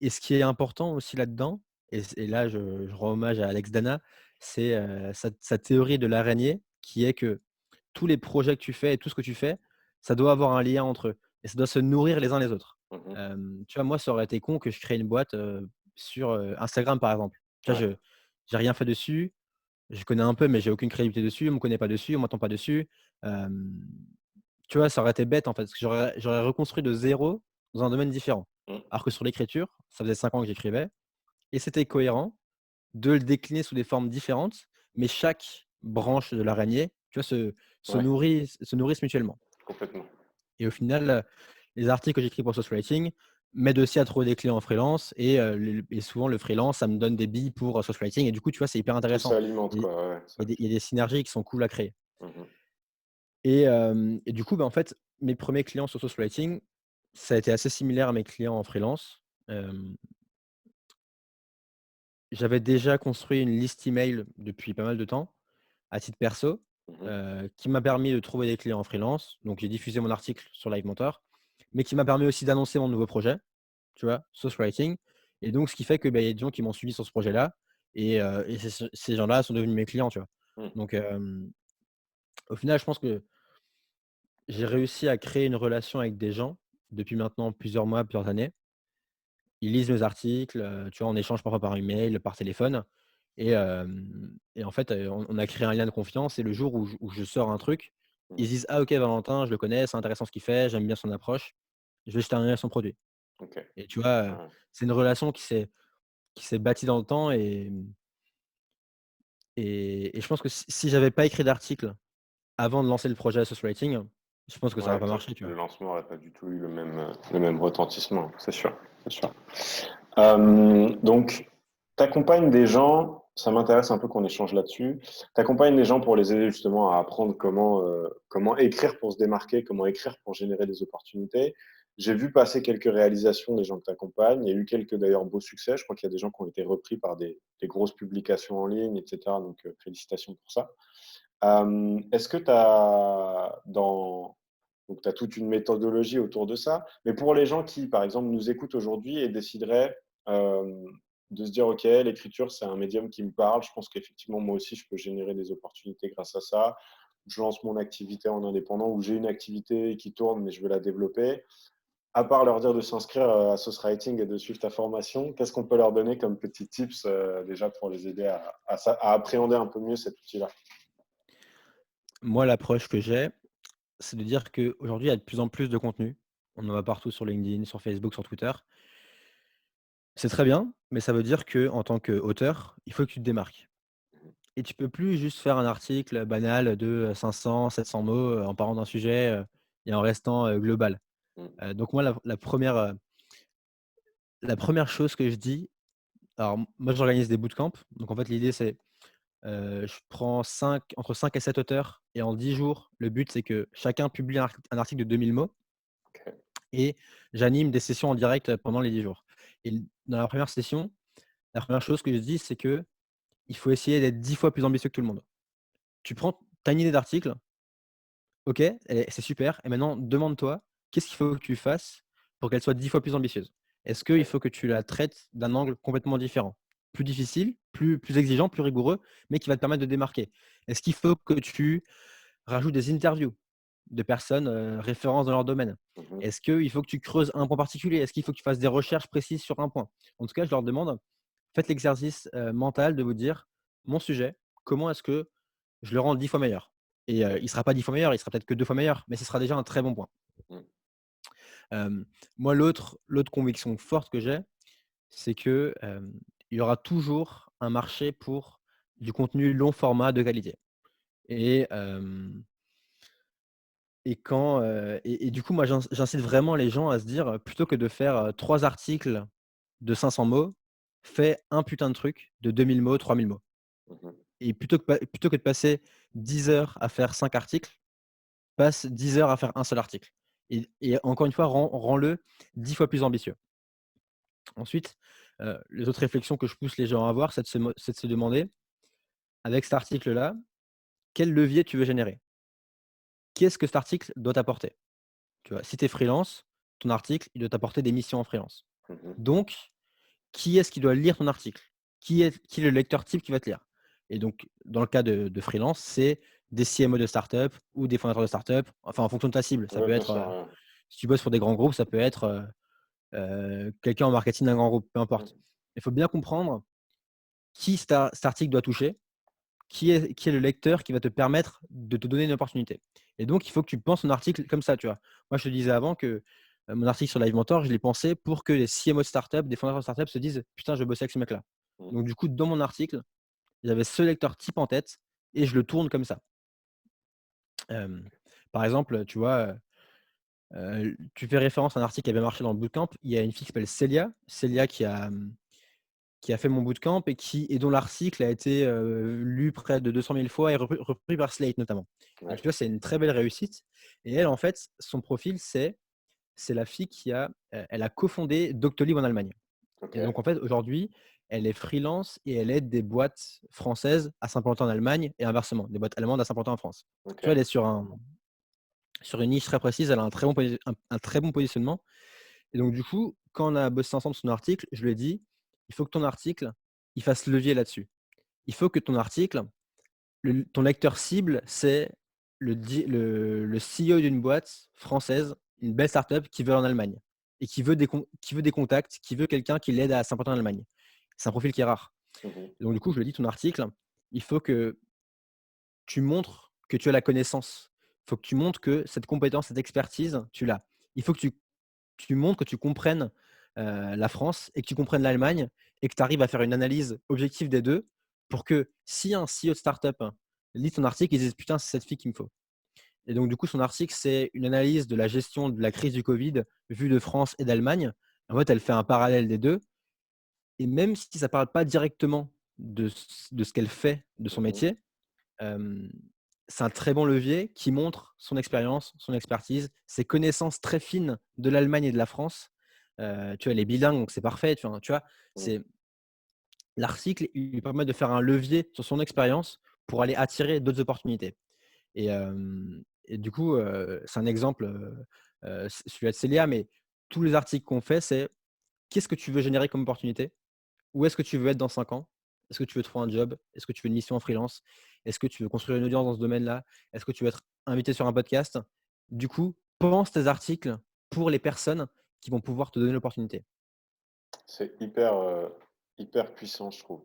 et ce qui est important aussi là-dedans et là je rends hommage à Alex Dana, c'est, sa théorie de l'araignée qui est que tous les projets que tu fais et tout ce que tu fais, ça doit avoir un lien entre eux et ça doit se nourrir les uns les autres. Mmh. Tu vois, moi, ça aurait été con que je crée une boîte, sur, Instagram, par exemple. Tu vois, Ouais, je j'ai rien fait dessus, je connais un peu, mais j'ai aucune crédibilité dessus, on me connaît pas dessus, on m'entend pas dessus. Hem, Tu vois, ça aurait été bête, en fait, parce que j'aurais reconstruit de zéro dans un domaine différent. mmh, Alors que sur l'écriture, ça faisait 5 ans que j'écrivais et c'était cohérent de le décliner sous des formes différentes, mais chaque branche de l'araignée, tu vois, ouais, se nourrissent mutuellement complètement. et au final, les articles que j'écris pour Socialwriting m'aident aussi à trouver des clients en freelance et souvent le freelance, ça me donne des billes pour, Socialwriting et du coup, tu vois, c'est hyper Tout intéressant. s'alimente, Et quoi, ouais, ouais, il y a des synergies qui sont cool à créer mmh. et du coup, bah, en fait, mes premiers clients sur Socialwriting, ça a été assez similaire à mes clients en freelance. Hem, J'avais déjà construit une liste email depuis pas mal de temps à titre perso, Mmh. qui m'a permis de trouver des clients en freelance. Donc j'ai diffusé mon article sur Live Mentor, mais qui m'a permis aussi d'annoncer mon nouveau projet, tu vois? Sauce Writing et donc ce qui fait que, bah, il y a des gens qui m'ont suivi sur ce projet-là et ces gens-là sont devenus mes clients, tu vois? Mmh. Donc au final, je pense que j'ai réussi à créer une relation avec des gens depuis maintenant plusieurs mois, plusieurs années. Ils lisent mes articles, tu vois? On échange parfois par email, par téléphone et en fait, on a créé un lien de confiance et le jour où je sors un truc, ils Mmh. se disent: «Ah OK, Valentin, je le connais, c'est intéressant ce qu'il fait, j'aime bien son approche, je vais jeter un œil à son produit» OK. et tu vois, Ouais. c'est une relation qui s'est bâtie dans le temps et je pense que si j'avais pas écrit d'article avant de lancer le projet Source Writing, je pense que ça Ouais, aurait pas peut-être marché, tu vois? le lancement aurait pas du tout eu le même retentissement, c'est sûr, c'est sûr. Donc tu accompagnes des gens, ça m'intéresse un peu qu'on échange là-dessus. Tu accompagnes des gens pour les aider justement à apprendre comment écrire pour se démarquer, comment écrire pour générer des opportunités. J'ai vu passer quelques réalisations des gens que tu accompagnes. Il y a eu quelques d'ailleurs beaux succès. Je crois qu'il y a des gens qui ont été repris par des grosses publications en ligne, et cetera. Donc félicitations pour ça. Est-ce que tu as donc tu as toute une méthodologie autour de ça, mais pour les gens qui, par exemple, nous écoutent aujourd'hui et décideraient, hem, de se dire: «OK, l'écriture, c'est un médium qui me parle. Je pense qu'effectivement, moi aussi, je peux générer des opportunités grâce à ça. Je lance mon activité en indépendant ou j'ai une activité qui tourne, mais je veux la développer». À part leur dire de s'inscrire, à Sauce Writing et de suivre ta formation, qu'est-ce qu'on peut leur donner comme petits tips, déjà pour les aider à appréhender un peu mieux cet outil-là? Moi, l'approche que j'ai, c'est de dire qu'aujourd'hui, il y a de plus en plus de contenu. On en voit partout sur LinkedIn, sur Facebook, sur Twitter. C'est très bien, mais ça veut dire qu'en tant qu'auteur, il faut que tu te démarques et tu peux plus juste faire un article banal de 500-700 mots, en parlant d'un sujet, et en restant, global. Mmh. Donc moi la 1re chose que je dis alors moi j'organise des bootcamps, donc en fait l'idée c'est, je prends 5 entre 5 et 7 auteurs et en 10 jours, le but c'est que chacun publie un article de 2 000 mots OK. et j'anime des sessions en direct, pendant les 10 jours et dans la première session, la première chose que je dis c'est que il faut essayer d'être 10 fois plus ambitieux que tout le monde. Tu prends tu as une idée d'article, OK, c'est super et maintenant demande-toi, qu'est-ce qu'il faut que tu fasses pour qu'elle soit 10 fois plus ambitieuse? Est-ce qu'il OK. faut que tu la traites d'un angle complètement différent? Plus difficile, plus exigeant, plus rigoureux, mais qui va te permettre de démarquer? Est-ce qu'il faut que tu rajoutes des interviews de personnes, références dans leur domaine? Mmh mh. Est-ce qu'il faut que tu creuses un point particulier? Est-ce qu'il faut que tu fasses des recherches précises sur un point? En tout cas, je leur demande, faites l'exercice, mental de vous dire: «Mon sujet, comment est-ce que je le rends 10 fois meilleur?» Et OK. il sera pas 10 fois meilleur, il sera peut-être que 2 fois meilleur, mais ce sera déjà un très bon point. Mmh. Moi, l'autre conviction forte que j'ai, c'est que, il y aura toujours un marché pour du contenu long format de qualité et hem et du coup, moi, j'incite vraiment les gens à se dire, plutôt que de faire, 3 articles de 500 mots, fais un putain de truc de 2 000 mots, 3 000 mots Mmh mh. et plutôt que de passer 10 heures à faire 5 articles, passe 10 heures à faire un seul article et encore une fois, rends-le 10 fois plus ambitieux. Ensuite, les autres réflexions que je pousse les gens à avoir, c'est de se demander, avec cet article-là, quel levier tu veux générer? Qu'est-ce que cet article doit t'apporter? Tu vois? Si tu es freelance, ton article, il doit t'apporter des missions en freelance. Mmh. Donc, qui est-ce qui doit lire ton article? Qui est le lecteur type qui va te lire? Et donc, dans le cas de freelance, c'est des CMO de start-up ou des fondateurs de start-up, enfin, en fonction de ta cible. Ça Ouais, peut bien être, sûr, ouais. si tu bosses pour des grands groupes, ça peut être, quelqu'un en marketing d'un grand groupe, peu Mmh. importe. Il faut bien comprendre qui cet article doit toucher, qui est le lecteur qui va te permettre de te donner une opportunité. Et donc, il faut que tu penses ton article comme ça, tu vois? Moi, je te disais avant que, mon article sur Live Mentor, je l'ai pensé pour que les CMO de start-up, des fondateurs de start-up se disent: «Putain, je veux bosser avec ce mec-là». Mmh. Donc du coup, dans mon article, j'avais ce lecteur type en tête et je le tourne comme ça. Hem, Par exemple, tu vois, tu fais référence à un article qui avait marché dans le bootcamp. Il y a une fille qui s'appelle Célia qui a fait mon bootcamp et dont l'article a été, lu près de 200 000 fois et repris par Slate notamment. Donc Ouais. tu vois, c'est une très belle réussite et elle, en fait, son profil, c'est la fille elle a cofondé Doctolib en Allemagne et OK. donc en fait, aujourd'hui, elle est freelance et elle aide des boîtes françaises à s'implanter en Allemagne et inversement, des boîtes allemandes à s'implanter en France. Tu vois, OK. elle est sur une niche très précise, elle a un très bon positionnement et donc du coup, quand on a bossé ensemble sur son article, je lui ai dit: «Il faut que ton article, il fasse levier là-dessus. Il faut que ton article, ton lecteur cible, c'est le CEO d'une boîte française, une belle startup qui veut aller en Allemagne et qui veut des contacts, qui veut quelqu'un qui l'aide à s'implanter en Allemagne. C'est un profil qui est rare. Mmh. Et donc du coup, je lui ai dit: «Ton article, il faut que tu montres que tu as la connaissance. Il faut que tu montres que cette compétence, cette expertise, tu l'as. Il faut que tu montres que tu comprennes, la France et que tu comprennes l'Allemagne et que tu arrives à faire une analyse objective des 2 pour que si un CEO de startup lit ton article, il se dise: «Putain, c'est cette fille qu'il me faut». Et donc du coup, son article, c'est une analyse de la gestion de la crise du Covid vue de France et d'Allemagne. En fait, elle fait un parallèle des 2 et même si ça parle pas directement de ce qu'elle fait, de son Mmh. métier, hem, c'est un très bon levier qui montre son expérience, son expertise, ses connaissances très fines de l'Allemagne et de la France. Tu vois, elle est bilingue, donc c'est parfait, tu vois? Mmh. C'est l'article, il lui permet de faire un levier sur son expérience pour aller attirer d'autres opportunités et du coup, c'est un exemple, celui-là de Célia, mais tous les articles qu'on fait, c'est: «Qu'est-ce que tu veux générer comme opportunité? Où est-ce que tu veux être dans 5 ans? Est-ce que tu veux trouver un job? Est-ce que tu veux une mission en freelance? Est-ce que tu veux construire une audience dans ce domaine-là? Est-ce que tu veux être invité sur un podcast?» Du coup, pense tes articles pour les personnes qui vont pouvoir te donner l'opportunité. C'est hyper puissant, je trouve.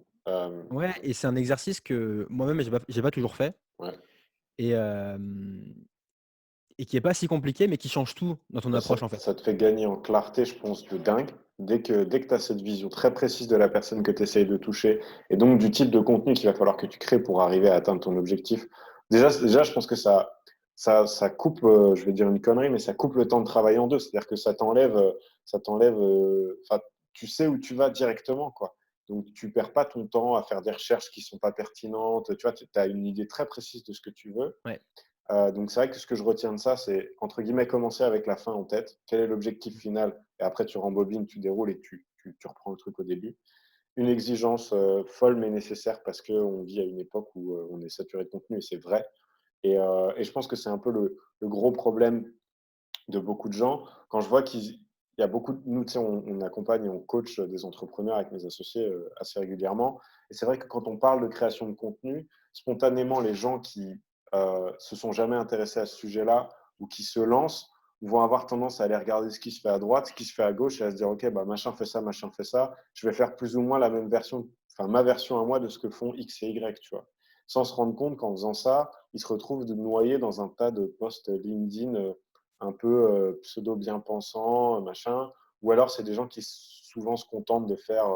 Ouais et c'est un exercice que moi-même j'ai pas toujours fait Ouais. et hem et qui est pas si compliqué, mais qui change tout dans ton Bah, approche, en fait. ça te fait gagner en clarté, je pense, de dingue. Dès que tu as cette vision très précise de la personne que tu essayes de toucher et donc du type de contenu qu'il va falloir que tu crées pour arriver à atteindre ton objectif. Déjà je pense que ça coupe, je vais dire une connerie, mais ça coupe le temps de travail en 2. C'est-à-dire que enfin, tu sais où tu vas directement, quoi. Donc tu perds pas ton temps à faire des recherches qui sont pas pertinentes. Tu vois, tu as une idée très précise de ce que tu veux. Ouais. Donc c'est vrai que ce que je retiens de ça, c'est entre guillemets «commencer avec la fin en tête». Quel est l'objectif final? Et après tu rembobines, tu déroules et tu reprends le truc au début. Une exigence, folle mais nécessaire parce qu'on vit à une époque où, on est saturé de contenu et c'est vrai. Et je pense que c'est un peu le gros problème de beaucoup de gens. Quand je vois il y a beaucoup de nous, tu sais, on accompagne et on coach, des entrepreneurs avec mes associés, assez régulièrement. Et c'est vrai que quand on parle de création de contenu, spontanément, les gens qui, se sont jamais intéressés à ce sujet-là ou qui se lancent, vont avoir tendance à aller regarder ce qui se fait à droite, ce qui se fait à gauche et à se dire: «OK, bah, machin fait ça, je vais faire plus ou moins la même version, enfin ma version à moi de ce que font X et Y», tu vois? Sans se rendre compte qu'en faisant ça, ils se retrouvent de noyés dans un tas de posts LinkedIn, un peu, pseudo bien-pensants, machin. Ou alors c'est des gens qui souvent se contentent de faire,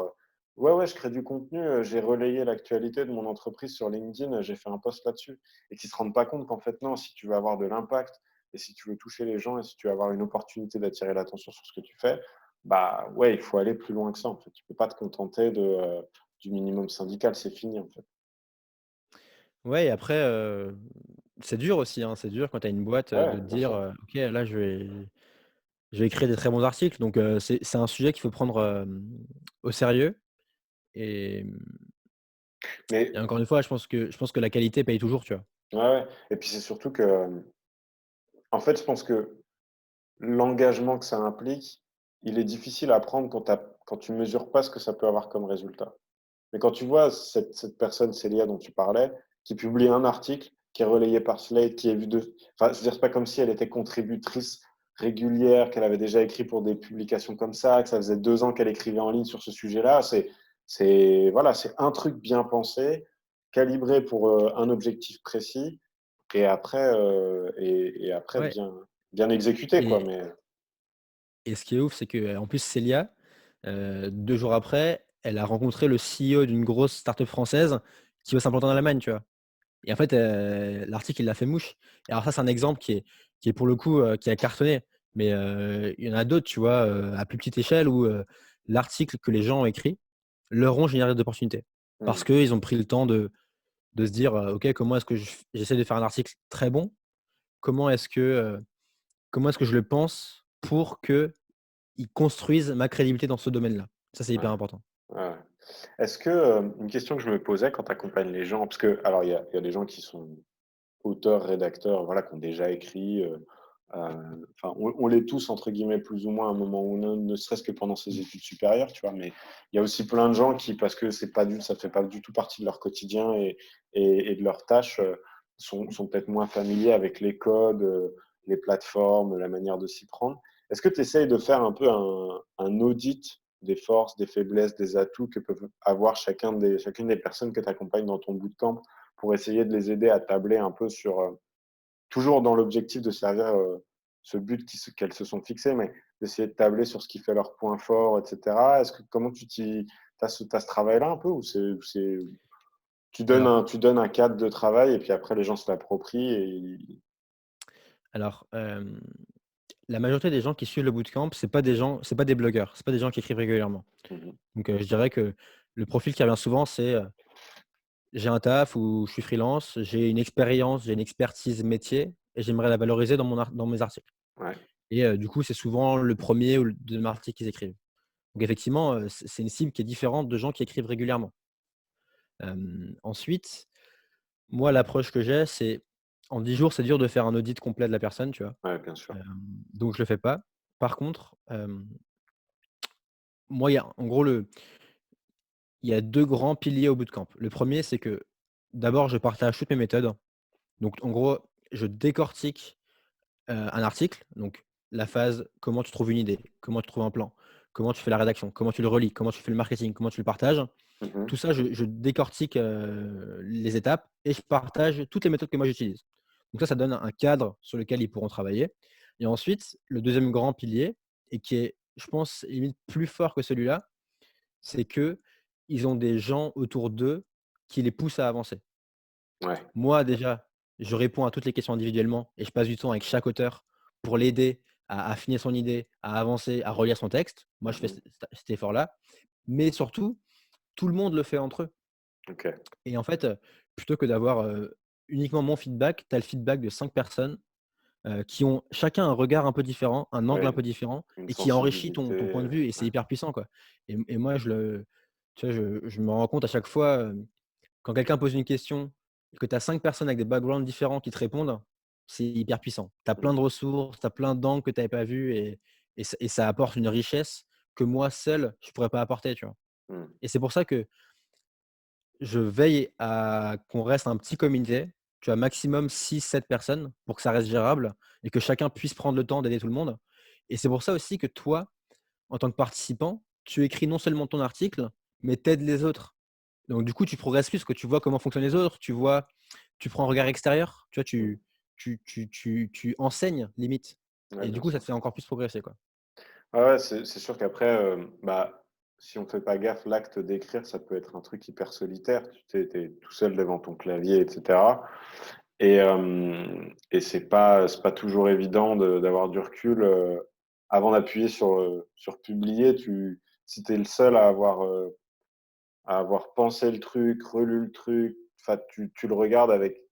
«Ouais, ouais, je crée du contenu, j'ai relayé l'actualité de mon entreprise sur LinkedIn, j'ai fait un post là-dessus», et qui se rendent pas compte qu'en fait non, si tu veux avoir de l'impact et si tu veux toucher les gens et si tu veux avoir une opportunité d'attirer l'attention sur ce que tu fais, bah, ouais, il faut aller plus loin que ça, en fait. Tu peux pas te contenter du minimum syndical, c'est fini, en fait. Ouais et après, c'est dur aussi, hein, c'est dur quand tu as une boîte, de Ouais, te bien dire, sûr. «OK, là, je je vais écrire des très bons articles. Donc, c'est un sujet qu'il faut prendre au sérieux. Et, Mais et encore une fois, je pense que la qualité paye toujours, tu vois. ouais, ouais. Et puis c'est surtout que, en fait, je pense que l'engagement que ça implique, il est difficile à prendre quand tu mesures pas ce que ça peut avoir comme résultat. Mais quand tu vois cette personne, Célia, dont tu parlais, qui publie un article, qui est relayé par Slate, qui est vu de... Enfin, je veux dire, c'est pas comme si elle était contributrice régulière, qu'elle avait déjà écrit pour des publications comme ça, que ça faisait 2 ans qu'elle écrivait en ligne sur ce sujet-là. Voilà, c'est un truc bien pensé, calibré pour un objectif précis, et après Ouais. bien exécuté, quoi. Et, Mais et ce qui est ouf, c'est que en plus, Célia, 2 jours après, elle a rencontré le CEO d'une grosse start-up française qui va s'implanter en Allemagne, tu vois? Et en fait, l'article, il l'a fait mouche. Et alors ça, c'est un exemple qui est pour le coup, qui a cartonné. Mais, il y en a d'autres, tu vois, à plus petite échelle où, l'article que les gens ont écrit leur ont généré d'opportunités. Parce hmm, qu'ils ont pris le temps de se dire, «OK, comment est-ce que j'essaie de faire un article très bon? Comment est-ce que, comment est-ce que je le pense pour qu'il construise ma crédibilité dans ce domaine-là?» Ça, c'est hyper ouais, important. ouais. Est-ce que, une question que je me posais quand tu accompagnes les gens, parce que alors il y a des gens qui sont auteurs, rédacteurs, voilà, qui ont déjà écrit, enfin, on l'est tous entre guillemets plus ou moins à un moment ou un autre, ne serait-ce que pendant ses études supérieures, tu vois? Mais il y a aussi plein de gens qui, parce que ça fait pas du tout partie de leur quotidien et de leurs tâches, sont peut-être moins familiers avec les codes, les plateformes, la manière de s'y prendre. Est-ce que tu essayes de faire un peu un audit des forces, des faiblesses, des atouts que peuvent avoir chacune des personnes que tu accompagnes dans ton bootcamp pour essayer de les aider à tabler un peu sur, toujours dans l'objectif de servir, ce but qu'elles se sont fixés, mais d'essayer de tabler sur ce qui fait leur point fort, et cetera. Comment tu as ce travail-là un peu, ou c'est Alors tu donnes un cadre de travail et puis après les gens se l'approprient et ils alors, la majorité des gens qui suivent le bootcamp, c'est pas des blogueurs, c'est pas des gens qui écrivent régulièrement. mmh mh. Donc, je dirais que le profil qui revient souvent, c'est, j'ai un taf ou je suis freelance, j'ai une expérience, j'ai une expertise métier et j'aimerais la valoriser dans mes articles. Ouais, Et du coup, c'est souvent le premier ou le 2e article qu'ils écrivent. Donc effectivement, c'est une cible qui est différente de gens qui écrivent régulièrement. Ensuite, moi, l'approche que j'ai, c'est en 10 jours, c'est dur de faire un audit complet de la personne, tu vois? ouais, bien sûr. Donc je le fais pas. Par contre, moi, il y a en gros il y a 2 grands piliers au bootcamp. Le premier, c'est que d'abord, je partage toutes mes méthodes. Donc en gros, je décortique, un article, donc la phase comment tu trouves une idée, comment tu trouves un plan, comment tu fais la rédaction, comment tu le relis, comment tu fais le marketing, comment tu le partages. Mmh mh. Tout ça, je décortique, les étapes et je partage toutes les méthodes que moi j'utilise. Donc ça donne un cadre sur lequel ils pourront travailler. Et ensuite, le deuxième grand pilier et qui est, je pense, limite plus fort que celui-là, c'est qu'ils ont des gens autour d'eux qui les poussent à avancer. Ouais. Moi, déjà, je réponds à toutes les questions individuellement et je passe du temps avec chaque auteur pour l'aider à affiner son idée, à avancer, à relire son texte. Moi, je Mmh fais mh. cet effort-là. Mais surtout, tout le monde le fait entre eux. OK. Et en fait, plutôt que d'avoir, uniquement mon feedback, tu as le feedback de 5 personnes, qui ont chacun un regard un peu différent, un angle un Ouais, peu différent une et qui enrichit ton point sensibilité, de vue et c'est ouais. hyper puissant, quoi. Et moi, tu vois, je me rends compte à chaque fois, quand quelqu'un pose une question et que tu as 5 personnes avec des backgrounds différents qui te répondent, c'est hyper puissant. Tu as plein Mmh. de ressources, tu as plein d'angles que tu avais pas vus et ça apporte une richesse que moi seul, je pourrais pas apporter, tu vois? Mmh. Et c'est pour ça que je veille à qu'on reste un petit comité, tu vois? Maximum 6-7 personnes pour que ça reste gérable et que chacun puisse prendre le temps d'aider tout le monde. Et c'est pour ça aussi que toi, en tant que participant, tu écris non seulement ton article, mais tu aides les autres. Donc du coup, tu progresses plus parce que tu vois comment fonctionnent les autres, tu prends un regard extérieur, tu vois? Mmh. Tu enseignes limite Ouais, et du bien coup, ça sûr. te fait encore plus progresser, quoi. Ouais, ouais, c'est sûr qu'après, bah, si on fait pas gaffe, l'acte d'écrire, ça peut être un truc hyper solitaire. Tu es tout seul devant ton clavier, et cetera, et c'est pas toujours évident d'avoir du recul, avant d'appuyer sur publier. Si tu es le seul à avoir pensé le truc, relu le truc, enfin, tu le regardes avec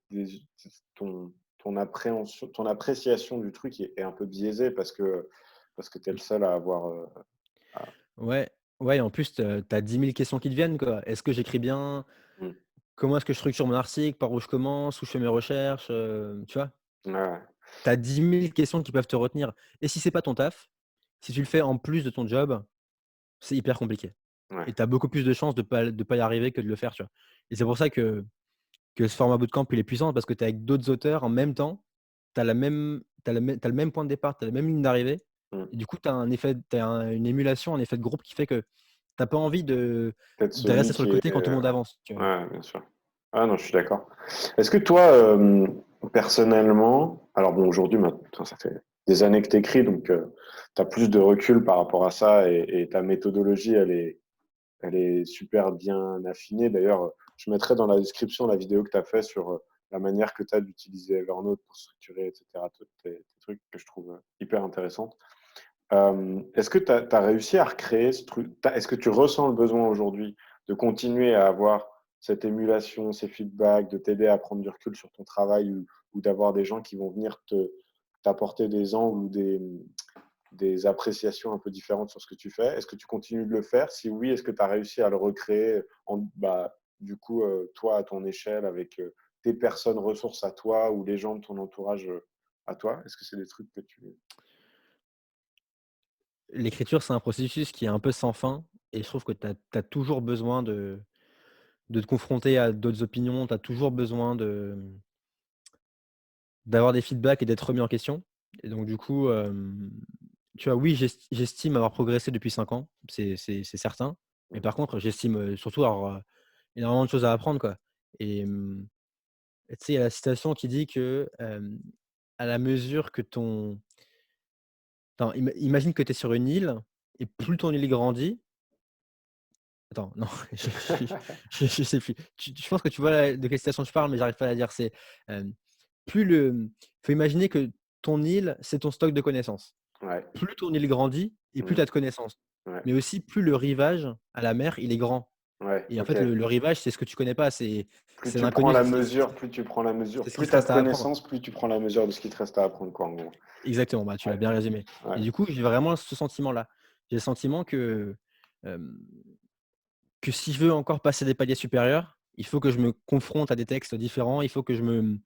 ton ton appréhension, ton appréciation du truc est un peu biaisée parce que parce que tu es le seul à avoir. À- Ouais, ouais et en plus, tu as 10 000 questions qui te viennent, quoi. Est-ce que j'écris bien? Mm. Comment est-ce que je structure mon article? Par où je commence? Où je fais mes recherches? Tu vois? Ouais, ouais, Tu as 10 000 questions qui peuvent te retenir et si c'est pas ton taf, si tu le fais en plus de ton job, c'est hyper compliqué ouais. et tu as beaucoup plus de chances de pas y arriver que de le faire, tu vois? Et c'est pour ça que ce format bootcamp, il est puissant parce que tu es avec d'autres auteurs en même temps, tu as le même point de départ, tu as la même ligne d'arrivée Mm. et du coup, tu as un effet tu une émulation, un effet de groupe qui fait que tu as pas envie Peut-être de celui rester sur le qui est. côté quand tout le monde avance, tu vois? Ouais, bien sûr. Ah non, je suis d'accord. Est-ce que toi, personnellement, alors bon, aujourd'hui, maintenant, ça fait des années que tu écris, donc tu as plus de recul par rapport à ça et ta méthodologie, elle est super bien affinée. D'ailleurs, je mettrai dans la description la vidéo que tu as fait sur la manière que tu as d'utiliser Evernote pour structurer, etc., tous tes trucs que je trouve hyper intéressantes. Est-ce que tu as réussi à recréer ce truc? Est-ce que tu ressens le besoin aujourd'hui de continuer à avoir cette émulation, ces feedbacks, de t'aider à prendre du recul sur ton travail ou d'avoir des gens qui vont venir t'apporter des angles ou des appréciations un peu différentes sur ce que tu fais? Est-ce que tu continues de le faire? Si oui, est-ce que tu as réussi à le recréer du coup, toi, à ton échelle, avec tes personnes ressources à toi ou les gens de ton entourage à toi? Est-ce que c'est des trucs que tu... L'écriture, c'est un processus qui est un peu sans fin et je trouve que tu as toujours besoin de te confronter à d'autres opinions, tu as toujours besoin d'avoir des feedbacks et d'être remis en question et donc du coup, tu vois, oui, j'estime avoir progressé depuis 5 ans, c'est certain, mais par contre, j'estime, surtout avoir, énormément de choses à apprendre, quoi et tu sais, il y a la citation qui dit que, à la mesure que ton attends, imagine que tu es sur une île et plus ton île grandit. Attends, non, je sais plus. Je pense que tu vois de quelle citation je parle, mais j'arrive pas à la dire. C'est, hem, plus le faut imaginer que ton île, c'est ton stock de connaissances. Ouais. Plus ton île grandit et plus tu Mmh. as de connaissances. Ouais. Mais aussi plus le rivage à la mer, il est grand Ouais, et en OK. fait, le rivage, c'est ce que tu connais pas, Plus c'est tu prends l'inconnu, la mesure, plus tu prends la mesure, c'est ce qui plus te tu as de reste à apprendre. connaissances, plus tu prends la mesure de ce qu'il te reste à apprendre, quoi, en gros. Exactement, bah, tu l'as Ouais, bien résumé ouais. et du coup, j'ai vraiment ce sentiment-là. J'ai le sentiment hem que si je veux encore passer des paliers supérieurs, il faut que je me confronte à des textes différents, il faut que je me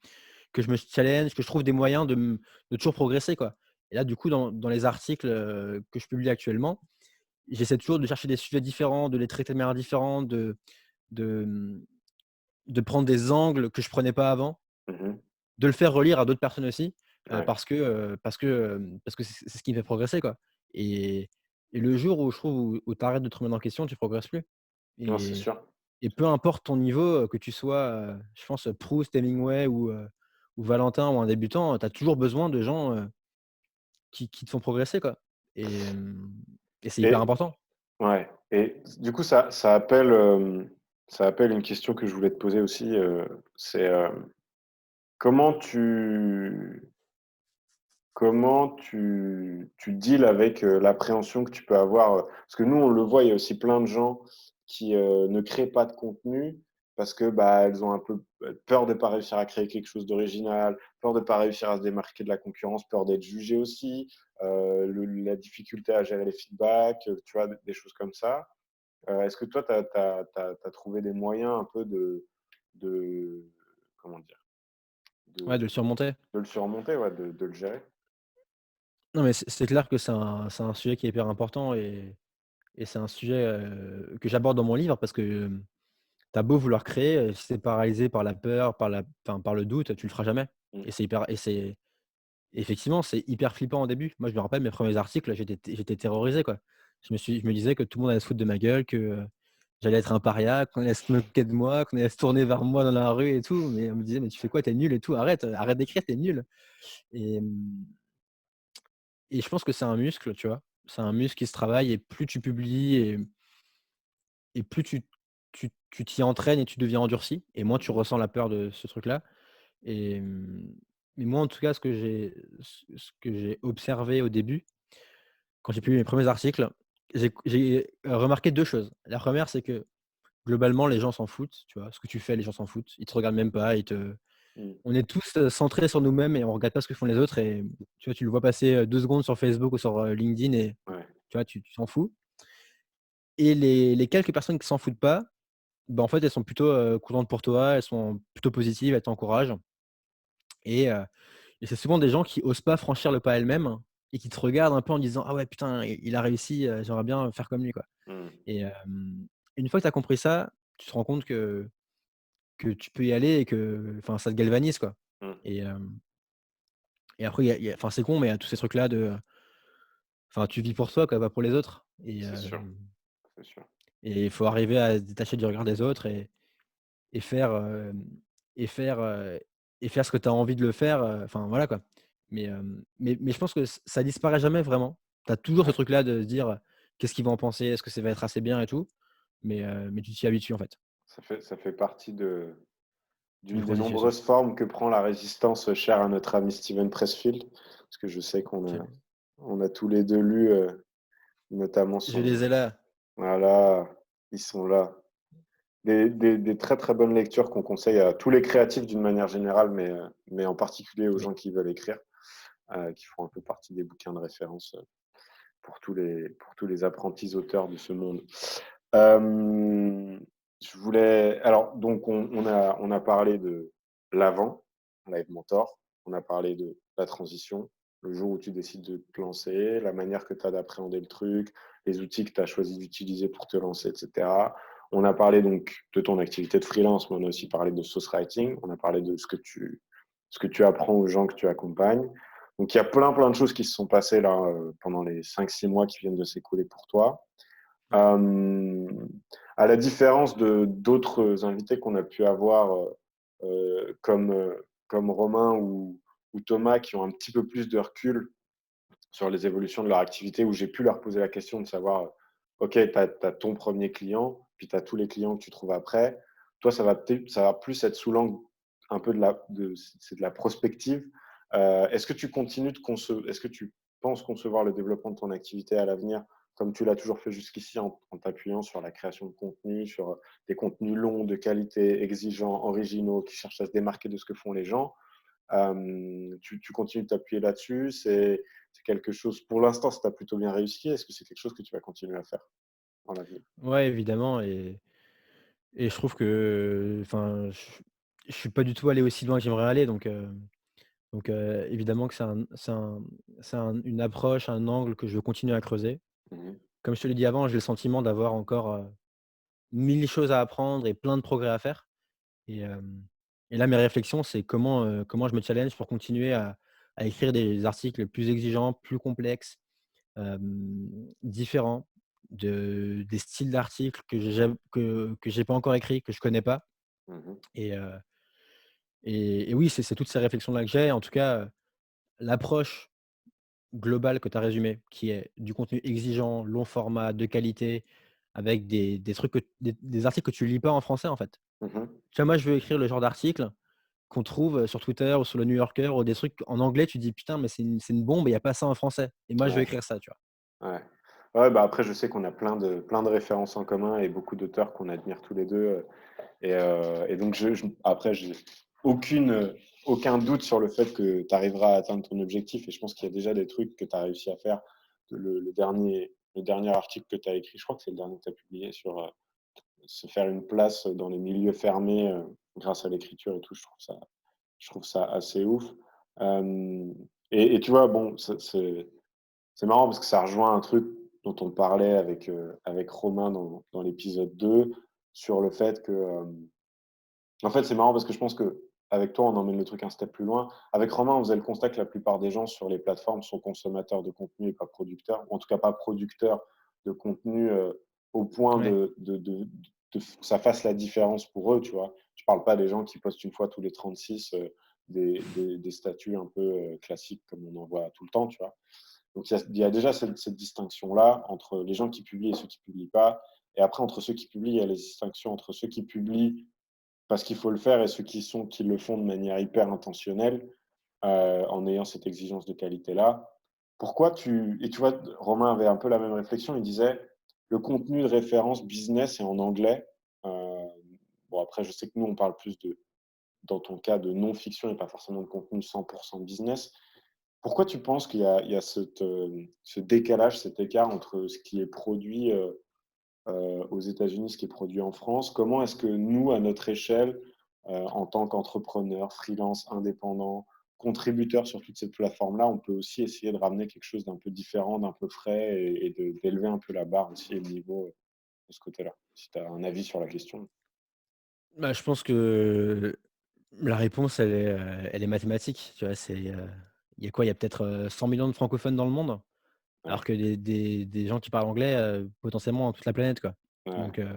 challenge, que je trouve des moyens de toujours progresser, quoi. Et là, du coup, dans les articles, que je publie actuellement, j'essaie toujours de chercher des sujets différents, de les traiter de manière différente, de, mmh, de prendre des angles que je prenais pas avant, Mmh. de le faire relire à d'autres personnes aussi, Ouais. parce que c'est ce qui me fait progresser, quoi. Et et le jour où je trouve où tu arrêtes de te remettre en question, tu progresses plus. Non, c'est Et sûr. et peu importe ton niveau, que tu sois, je pense, Proust, Hemingway ou Valentin ou un débutant, tu as toujours besoin de gens, qui te font progresser, quoi. Et et c'est hyper Et important. ouais, et du coup, ça appelle une question que je voulais te poser aussi, c'est, comment tu comment tu deals avec, l'appréhension que tu peux avoir, parce que nous, on le voit, il y a aussi plein de gens qui, ne créent pas de contenu parce que, bah, elles ont un peu peur de pas réussir à créer quelque chose d'original, peur de pas réussir à se démarquer de la concurrence, peur d'être jugé aussi, la difficulté à gérer les feedbacks, tu vois? Des choses comme ça. Est-ce que toi, tu as trouvé des moyens un peu de comment dire? Ouais, de De le surmonter. de le surmonter, ouais, de le gérer? Non, mais c'est clair que c'est un sujet qui est hyper important et c'est un sujet, que j'aborde dans mon livre parce que, tu as beau vouloir créer, si tu es paralysé par la peur, par le doute, tu le feras jamais Mmh. et c'est effectivement, c'est hyper flippant au début. Moi, je me rappelle mes premiers articles, j'étais terrorisé, quoi. Je me disais que tout le monde allait se foutre de ma gueule, que, j'allais être un paria, qu'on allait se moquer de moi, qu'on allait se tourner vers moi dans la rue et tout. Mais on me disait: «Mais tu fais quoi? Tu es nul et tout, arrête, arrête d'écrire, tu es nul» et et je pense que c'est un muscle, tu vois? C'est un muscle qui se travaille et plus tu publies et plus tu t'y entraînes et tu deviens endurci et moins tu Mmh. ressens la peur de ce truc-là et mais moi, en tout cas, ce que j'ai observé au début, quand j'ai publié mes premiers articles, j'ai remarqué 2 choses. La première, c'est que globalement, les gens s'en foutent, tu vois? Ce que tu fais, les gens s'en foutent. Ils te regardent même pas, Mmh. on est tous centrés sur nous-mêmes et on regarde pas ce que font les autres. Et tu vois, tu le vois passer 2 secondes sur Facebook ou sur LinkedIn et Ouais. tu vois, tu t'en fous. Et les quelques personnes qui s'en foutent pas, bah, en fait, elles sont plutôt contentes pour toi, elles sont plutôt positives, elles t'encouragent. Et, heu, et c'est souvent des gens qui osent pas franchir le pas elles-mêmes et qui te regardent un peu en disant: «Ah ouais, putain, il a réussi, j'aimerais bien faire comme lui, quoi». Mmh. Et une fois que tu as compris ça, tu te rends compte que tu peux y aller et que enfin, ça te galvanise, quoi. Mmh. Et et après il y a enfin, c'est con, mais il y a tous ces trucs-là de, enfin, tu vis pour toi, quoi, pas pour les autres. C'est sûr, c'est sûr. Et il faut arriver à se détacher du regard des autres et faire, et faire, et faire ce que tu as envie de le faire, enfin, voilà, quoi. Mais je pense que ça disparaît jamais vraiment. Tu as toujours ce Ouais. truc-là de se dire: «Qu'est-ce qu'ils vont en penser? Est-ce que ça va être assez bien et tout?» Mais tu t'y habitues, en fait, Ça fait partie du d'une des processus, ouais. nombreuses formes que prend la résistance, chère à notre ami Steven Pressfield. Parce que je sais Je on a tous les 2 lu, notamment je les son ai là. voilà, ils sont là. Des très, très bonnes lectures qu'on conseille à tous les créatifs d'une manière générale, mais en particulier aux Oui. gens qui veulent écrire, qui font un peu partie des bouquins de référence, pour tous les apprentis auteurs de ce monde. Hem, je voulais alors donc on a parlé de l'avant, Live Mentor, on a parlé de la transition, le jour où tu décides de te lancer, la manière que tu as d'appréhender le truc, les outils que tu as choisi d'utiliser pour te lancer et cetera. On a parlé donc de ton activité de freelance, mais on a aussi parlé de sauce writing, on a parlé de ce que tu apprends aux gens que tu accompagnes. Donc il y a plein, plein de choses qui se sont passées là, pendant les 5-6 mois qui viennent de s'écouler pour toi. Ouais. Hem, à la différence de d'autres invités qu'on a pu avoir, comme Romain ou Thomas qui ont un petit peu plus de recul sur les évolutions de leur activité, où j'ai pu leur poser la question de savoir, OK, tu as ton premier client, puis tu as tous les clients que tu trouves après. Toi, ça va plus être sous l'angle un peu c'est de la prospective. Est-ce que tu penses concevoir le développement de ton activité à l'avenir comme tu l'as toujours fait jusqu'ici en t'appuyant sur la création de contenu, sur, des contenus longs, de qualité, exigeants, originaux, qui cherchent à se démarquer de ce que font les gens? Tu continues de t'appuyer là-dessus? C'est quelque chose pour l'instant, ça t'a plutôt bien réussi. Est-ce que c'est quelque chose que tu vas continuer à faire dans l'avenir? Ouais, évidemment. Et je trouve que, enfin, je suis pas du tout allé aussi loin que j'aimerais aller, donc évidemment que c'est une approche, un angle que je veux continuer à creuser. Mmh. Comme je te l'ai dit avant, j'ai le sentiment d'avoir encore, 1000 choses à apprendre et plein de progrès à faire. Et là, mes réflexions, c'est comment je me challenge pour continuer à écrire des articles plus exigeants, plus complexes, différents, des styles d'articles que j'ai pas encore écrits, que je connais pas. Mmh. Et oui, c'est toutes ces réflexions-là que j'ai. En tout cas, l'approche globale que tu as résumée, qui est du contenu exigeant, long format, de qualité, avec des trucs des articles que tu lis pas en français, en fait. Mmh. Tu vois, moi, je veux écrire le genre d'article qu'on trouve, sur Twitter ou sur le New Yorker ou des trucs en anglais, tu dis: «Putain, mais c'est une bombe et il y a pas ça en français» et moi, je veux Ouais, écrire ça, tu vois? ouais. Ouais, bah, après, je sais qu'on a plein de références en commun et beaucoup d'auteurs qu'on admire tous les 2. Et donc après, j'ai aucune, aucun doute sur le fait que tu arriveras à atteindre ton objectif, et je pense qu'il y a déjà des trucs que tu as réussi à faire. Le dernier article que tu as écrit, je crois que c'est le dernier que tu as publié sur, se faire une place dans les milieux fermés, grâce à l'écriture et tout. Je trouve ça assez ouf. Hem et tu vois, bon, c'est marrant parce que ça rejoint un truc dont on parlait avec Romain dans l'épisode 2 sur le fait que, en fait, c'est marrant parce que je pense qu'avec toi, on emmène le truc un step plus loin. Avec Romain, on faisait le constat que la plupart des gens sur les plateformes sont consommateurs de contenu et pas producteurs, ou en tout cas pas producteurs de contenu, au point Ouais, que ça fasse la différence pour eux, tu vois? Je parle pas des gens qui postent une fois tous les 36, des statuts un peu, classiques comme on en voit tout le temps, tu vois? Donc il y a déjà cette distinction-là entre les gens qui publient et ceux qui publient pas, et après entre ceux qui publient, il y a les distinctions entre ceux qui publient parce qu'il faut le faire et ceux qui le font de manière hyper intentionnelle, en ayant cette exigence de qualité-là. Et tu vois, Romain avait un peu la même réflexion, il disait: «Le contenu de référence business est en anglais». Bon, après je sais que nous on parle plus dans ton cas de non-fiction et pas forcément de contenu 100% business. Pourquoi tu penses qu'il y a ce décalage, cet écart entre ce qui est produit aux États-Unis, ce qui est produit en France? Comment est-ce que nous, à notre échelle, en tant qu'entrepreneurs, freelance, indépendants, contributeurs sur toute cette plateforme-là, on peut aussi essayer de ramener quelque chose d'un peu différent, d'un peu frais et d'élever un peu la barre aussi et le niveau de ce côté-là? Si tu as un avis sur la question. Bah, je pense que la réponse, elle est mathématique, tu vois? Il y a quoi? Il y a peut-être, 100 millions de francophones dans le monde, Ouais, alors que des gens qui parlent anglais, potentiellement dans toute la planète, quoi. ouais, Donc heu,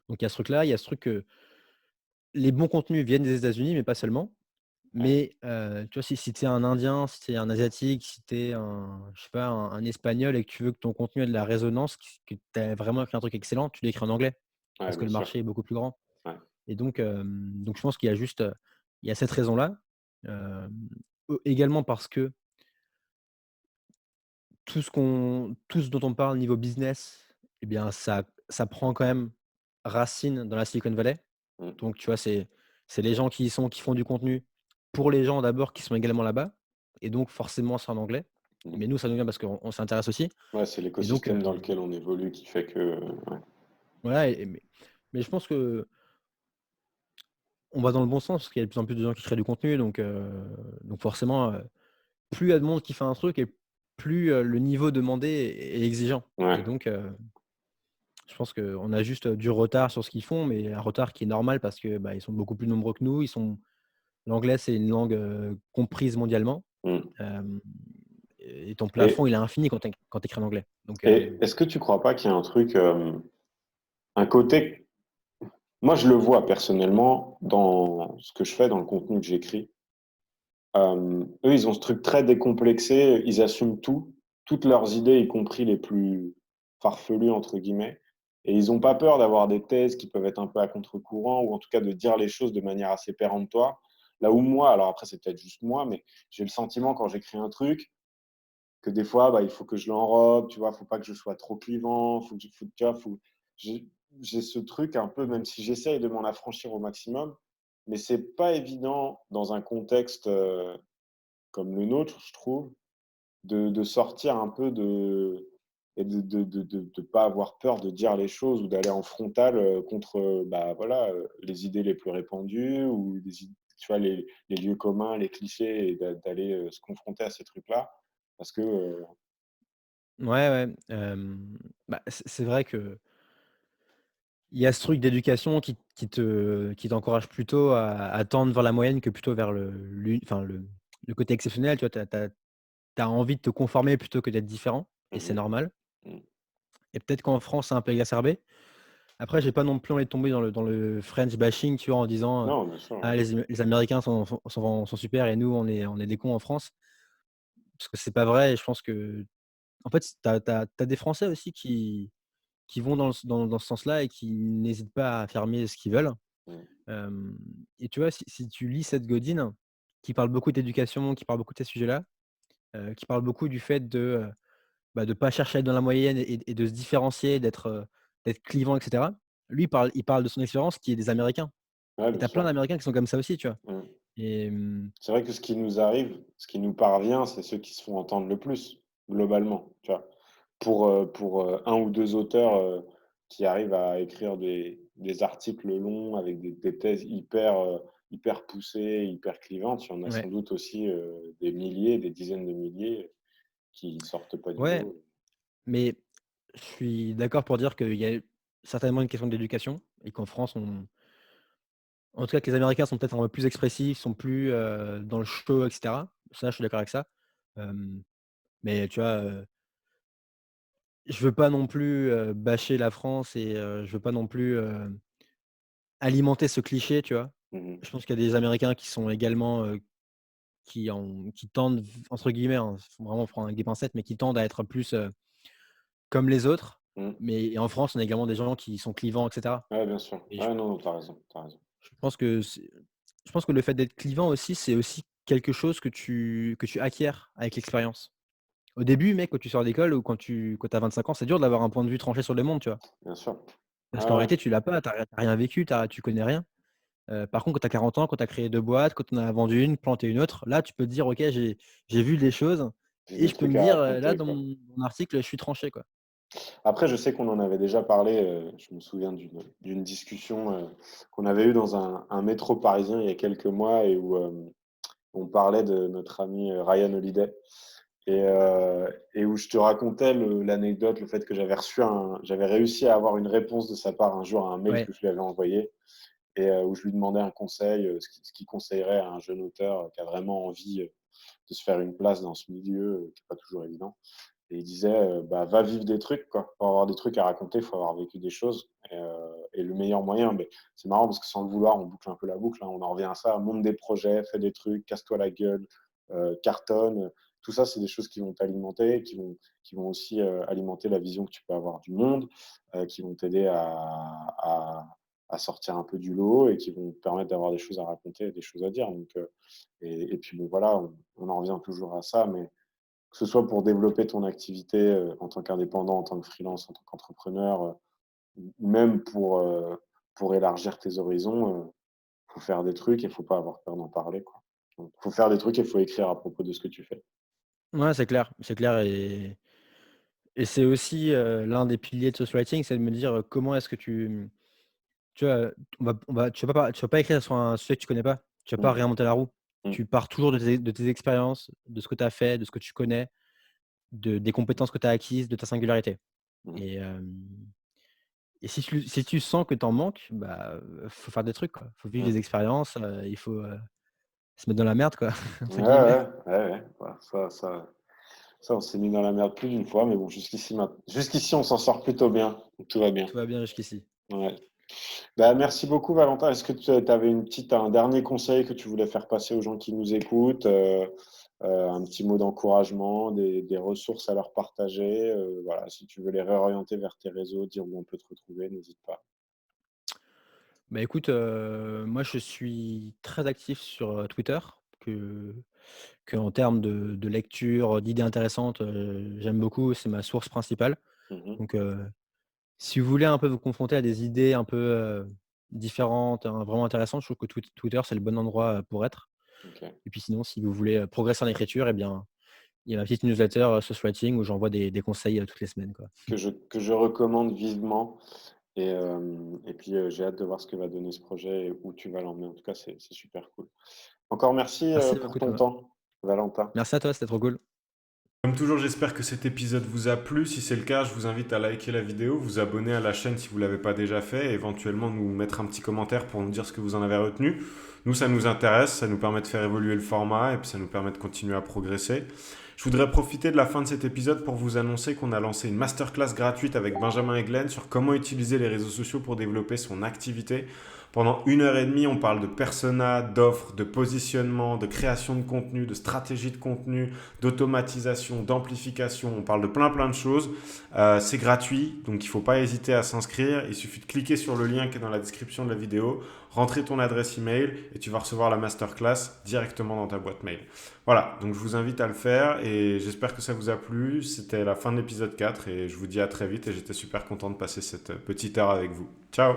donc il y a ce truc-là, il y a ce truc que les bons contenus viennent des États-Unis, mais pas seulement. ouais. Mais, tu vois, si tu es un Indien, si tu es un Asiatique, si tu es un je sais pas, un Espagnol et que tu veux que ton contenu ait de la résonance, que tu as vraiment écrit un truc excellent, tu l'écris en anglais, Ouais, parce que bien le sûr. marché est beaucoup plus grand. Ouais, Et donc je pense qu'il y a juste, il y a cette raison-là. Hem, Également parce que tout ce dont on parle niveau business, eh bien ça prend quand même racine dans la Silicon Valley. mmh, Donc tu vois, c'est les gens qui font du contenu pour les gens d'abord qui sont également là-bas et donc forcément c'est en anglais. mmh. Mais nous, ça nous vient parce qu'on s'intéresse aussi Ouais, c'est et donc l'écosystème dans lequel on évolue qui fait que ouais. voilà mais je pense qu'on va dans le bon sens parce qu'il y a de plus en plus de gens qui créent du contenu donc forcément, plus il y a de monde qui fait un truc et plus, le niveau demandé est exigeant et Ouais. donc je pense qu'on a juste, du retard sur ce qu'ils font, mais un retard qui est normal parce que, bah, ils sont beaucoup plus nombreux que nous. L'anglais, c'est une langue, comprise mondialement, Mmh. hem et ton plafond, Et il est infini quand tu écris en anglais. et est-ce que tu crois pas qu'il y a un truc, un côté moi je le vois personnellement dans ce que je fais, dans le contenu que j'écris. Eux, ils ont ce truc très décomplexé, ils assument tout, toutes leurs idées, y compris les plus «farfelues» entre guillemets et ils ont pas peur d'avoir des thèses qui peuvent être un peu à contre-courant ou en tout cas de dire les choses de manière assez péremptoire. Là où moi, alors après c'est peut-être juste moi, mais j'ai le sentiment quand j'écris un truc que des fois, bah, il faut que je l'enrobe, tu vois? Faut pas que je sois trop clivant, faut tu vois? J'ai j'ai ce truc un peu, même si j'essaye de m'en affranchir au maximum, mais c'est pas évident dans un contexte, comme le nôtre, je trouve, de sortir un peu de et de pas avoir peur de dire les choses ou d'aller en frontal, contre, bah, voilà, les idées les plus répandues ou les id tu vois, les lieux communs, les clichés et d'aller, se confronter à ces trucs-là. Parce que, Ouais, ouais, bah, c'est vrai qu'il y a ce truc d'éducation qui t'encourage plutôt à tendre vers la moyenne que plutôt vers le côté exceptionnel, tu vois? Tu as envie de te conformer plutôt que d'être différent et c'est mmh normal mh. et peut-être qu'en France, c'est un peu exacerbé. Après, j'ai pas non plus envie de tomber dans le French bashing, tu vois? En disant, Non, bien sûr, «Ah ouais. les Américains sont super et nous on est des cons en France». Parce que c'est pas vrai et je pense qu'en fait, tu as des Français aussi qui vont dans ce sens-là et qui n'hésitent pas à affirmer ce qu'ils veulent. Mmh. Hem Et tu vois, si tu lis Seth Godin, qui parle beaucoup d'éducation, qui parle beaucoup de ces sujets-là, qui parle beaucoup du fait de pas chercher à être dans la moyenne et de se différencier, d'être clivant et cetera. Lui, il parle de son expérience qui est des Américains Ouais, et bien tu as plein sûr. d'Américains qui sont comme ça aussi, tu vois? Mmh. Et C'est vrai que ce qui nous arrive, ce qui nous parvient, c'est ceux qui se font entendre le plus, globalement, tu vois? Pour 1 ou 2 auteurs, qui arrivent à écrire des articles longs avec des thèses hyper poussées, hyper clivantes, il y en a sans ouais, doute aussi, des milliers, des dizaines de milliers qui sortent pas du ouais, lot. mais je suis d'accord pour dire qu'il y a certainement une question d'éducation et qu'en France, en tout cas, que les Américains sont peut-être un peu plus expressifs, sont plus, dans le show et cetera. Ça, je suis d'accord avec ça. Hem, mais tu vois, je veux pas non plus, bâcher la France et je veux pas non plus, alimenter ce cliché, tu vois? Mmh mh. Je pense qu'il y a des Américains qui sont également, qui tendent v entre guillemets, hein, faut vraiment prendre avec des pincettes, mais qui tendent à être plus, comme les autres. Mmh. Mais en France, on a également des gens qui sont clivants et cetera. Ouais, bien sûr. Et Ouais, non, non, tu as raison, tu as raison. je pense que le fait d'être clivant aussi, c'est aussi quelque chose que tu acquiers avec l'expérience. Au début, mec, quand tu sors d'école ou quand tu as 25 ans, c'est dur d'avoir un point de vue tranché sur le monde, tu vois? Bien sûr. Parce Ouais, qu'en ouais. réalité, tu l'as pas, tu as rien vécu, tu connais rien. Par contre, quand tu as 40 ans, quand tu as créé 2 boîtes, quand tu en as vendu une, planté une autre, là, tu peux te dire: «OK, j'ai vu des choses J'ai et des je peux trucs me à dire, là, raconter, dans quoi. mon article, je suis tranché, quoi». Après, je sais qu'on en avait déjà parlé, je me souviens d'une discussion, qu'on avait eue dans un métro parisien il y a quelques mois et où, on parlait de notre ami, Ryan Holiday et où je te racontais l'anecdote, le fait que j'avais réussi à avoir une réponse de sa part un jour à un mail Ouais. que je lui avais envoyé et où je lui demandais un conseil, ce qu'il conseillerait à un jeune auteur, qui a vraiment envie, de se faire une place dans ce milieu, qui est pas toujours évident. Et il disait, bah, va vivre des trucs, quoi. Pour avoir des trucs à raconter, il faut avoir vécu des choses. Et le meilleur moyen, mais c'est marrant parce que sans le vouloir, on boucle un peu la boucle, hein, on en revient à ça, monte des projets, fais des trucs, casse-toi la gueule, cartonne. Tout ça, c'est des choses qui vont t'alimenter, qui vont aussi alimenter la vision que tu peux avoir du monde, qui vont t'aider à sortir un peu du lot et qui vont te permettre d'avoir des choses à raconter et des choses à dire. Donc, et puis bon, voilà, on en revient toujours à ça, mais que ce soit pour développer ton activité, en tant qu'indépendant, en tant que freelance, en tant qu'entrepreneur, ou même pour élargir tes horizons, faut faire des trucs et faut pas avoir peur d'en parler, quoi. Donc faut faire des trucs et faut écrire à propos de ce que tu fais. Ouais, c'est clair et c'est aussi, l'un des piliers de Source Writing, c'est de me dire, comment est-ce que tu vois, tu vas pas écrire sur un sujet que tu connais pas. Tu vas pas Mmh, réinventer la roue. mmh, Tu pars toujours de tes expériences, de ce que tu as fait, de ce que tu connais, des compétences que tu as acquises, de ta singularité mmh. et si tu sens que tu en manques, bah, faut faire des trucs, quoi. Faut vivre Mmh. des expériences, il faut, se mettre dans la merde, quoi, Ouais, entre guillemets. ouais, ouais, ouais. Bah, ça, on s'est mis dans la merde plus d'une fois, mais bon, jusqu'ici, on s'en sort plutôt bien. Donc tout va bien. Tout va bien jusqu'ici. Ouais. Bah, merci beaucoup Valentin. Est-ce que tu avais un dernier conseil que tu voulais faire passer aux gens qui nous écoutent, un petit mot d'encouragement, des ressources à leur partager, voilà, si tu veux les réorienter vers tes réseaux, dire où on peut te retrouver, n'hésite pas. Bah, écoute, moi je suis très actif sur, Twitter, que qu'en termes de lecture, d'idées intéressantes, j'aime beaucoup, c'est ma source principale. Mmh. Donc, si vous voulez un peu vous confronter à des idées un peu, différentes, hein, vraiment intéressantes, je trouve que Twitter, c'est le bon endroit, pour être. OK. Et puis sinon, si vous voulez, progresser en écriture, eh bien, il y a ma petite newsletter, Sauce Writing où j'envoie des conseils, toutes les semaines, quoi. Que je recommande vivement et puis, j'ai hâte de voir ce que va donner ce projet et où tu vas l'emmener. En tout cas, c'est super cool. Encore merci, Merci pour beaucoup ton Thomas. temps, Valentin. Merci à toi, c'était trop cool. Comme toujours, j'espère que cet épisode vous a plu. Si c'est le cas, je vous invite à liker la vidéo, vous abonner à la chaîne si vous ne l'avez pas déjà fait, et éventuellement nous mettre un petit commentaire pour nous dire ce que vous en avez retenu. Nous, ça nous intéresse, ça nous permet de faire évoluer le format et puis ça nous permet de continuer à progresser. Je voudrais profiter de la fin de cet épisode pour vous annoncer qu'on a lancé une masterclass gratuite avec Benjamin et Glenn sur comment utiliser les réseaux sociaux pour développer son activité. Pendant 1 heure et demie, on parle de persona, d'offres, de positionnement, de création de contenu, de stratégie de contenu, d'automatisation, d'amplification. On parle de plein de choses. C'est gratuit, donc il ne faut pas hésiter à s'inscrire. Il suffit de cliquer sur le lien qui est dans la description de la vidéo, rentrer ton adresse email et tu vas recevoir la masterclass directement dans ta boîte mail. Voilà, donc je vous invite à le faire et j'espère que ça vous a plu. C'était la fin de l'épisode 4 et je vous dis à très vite et j'étais super content de passer cette petite heure avec vous. Ciao!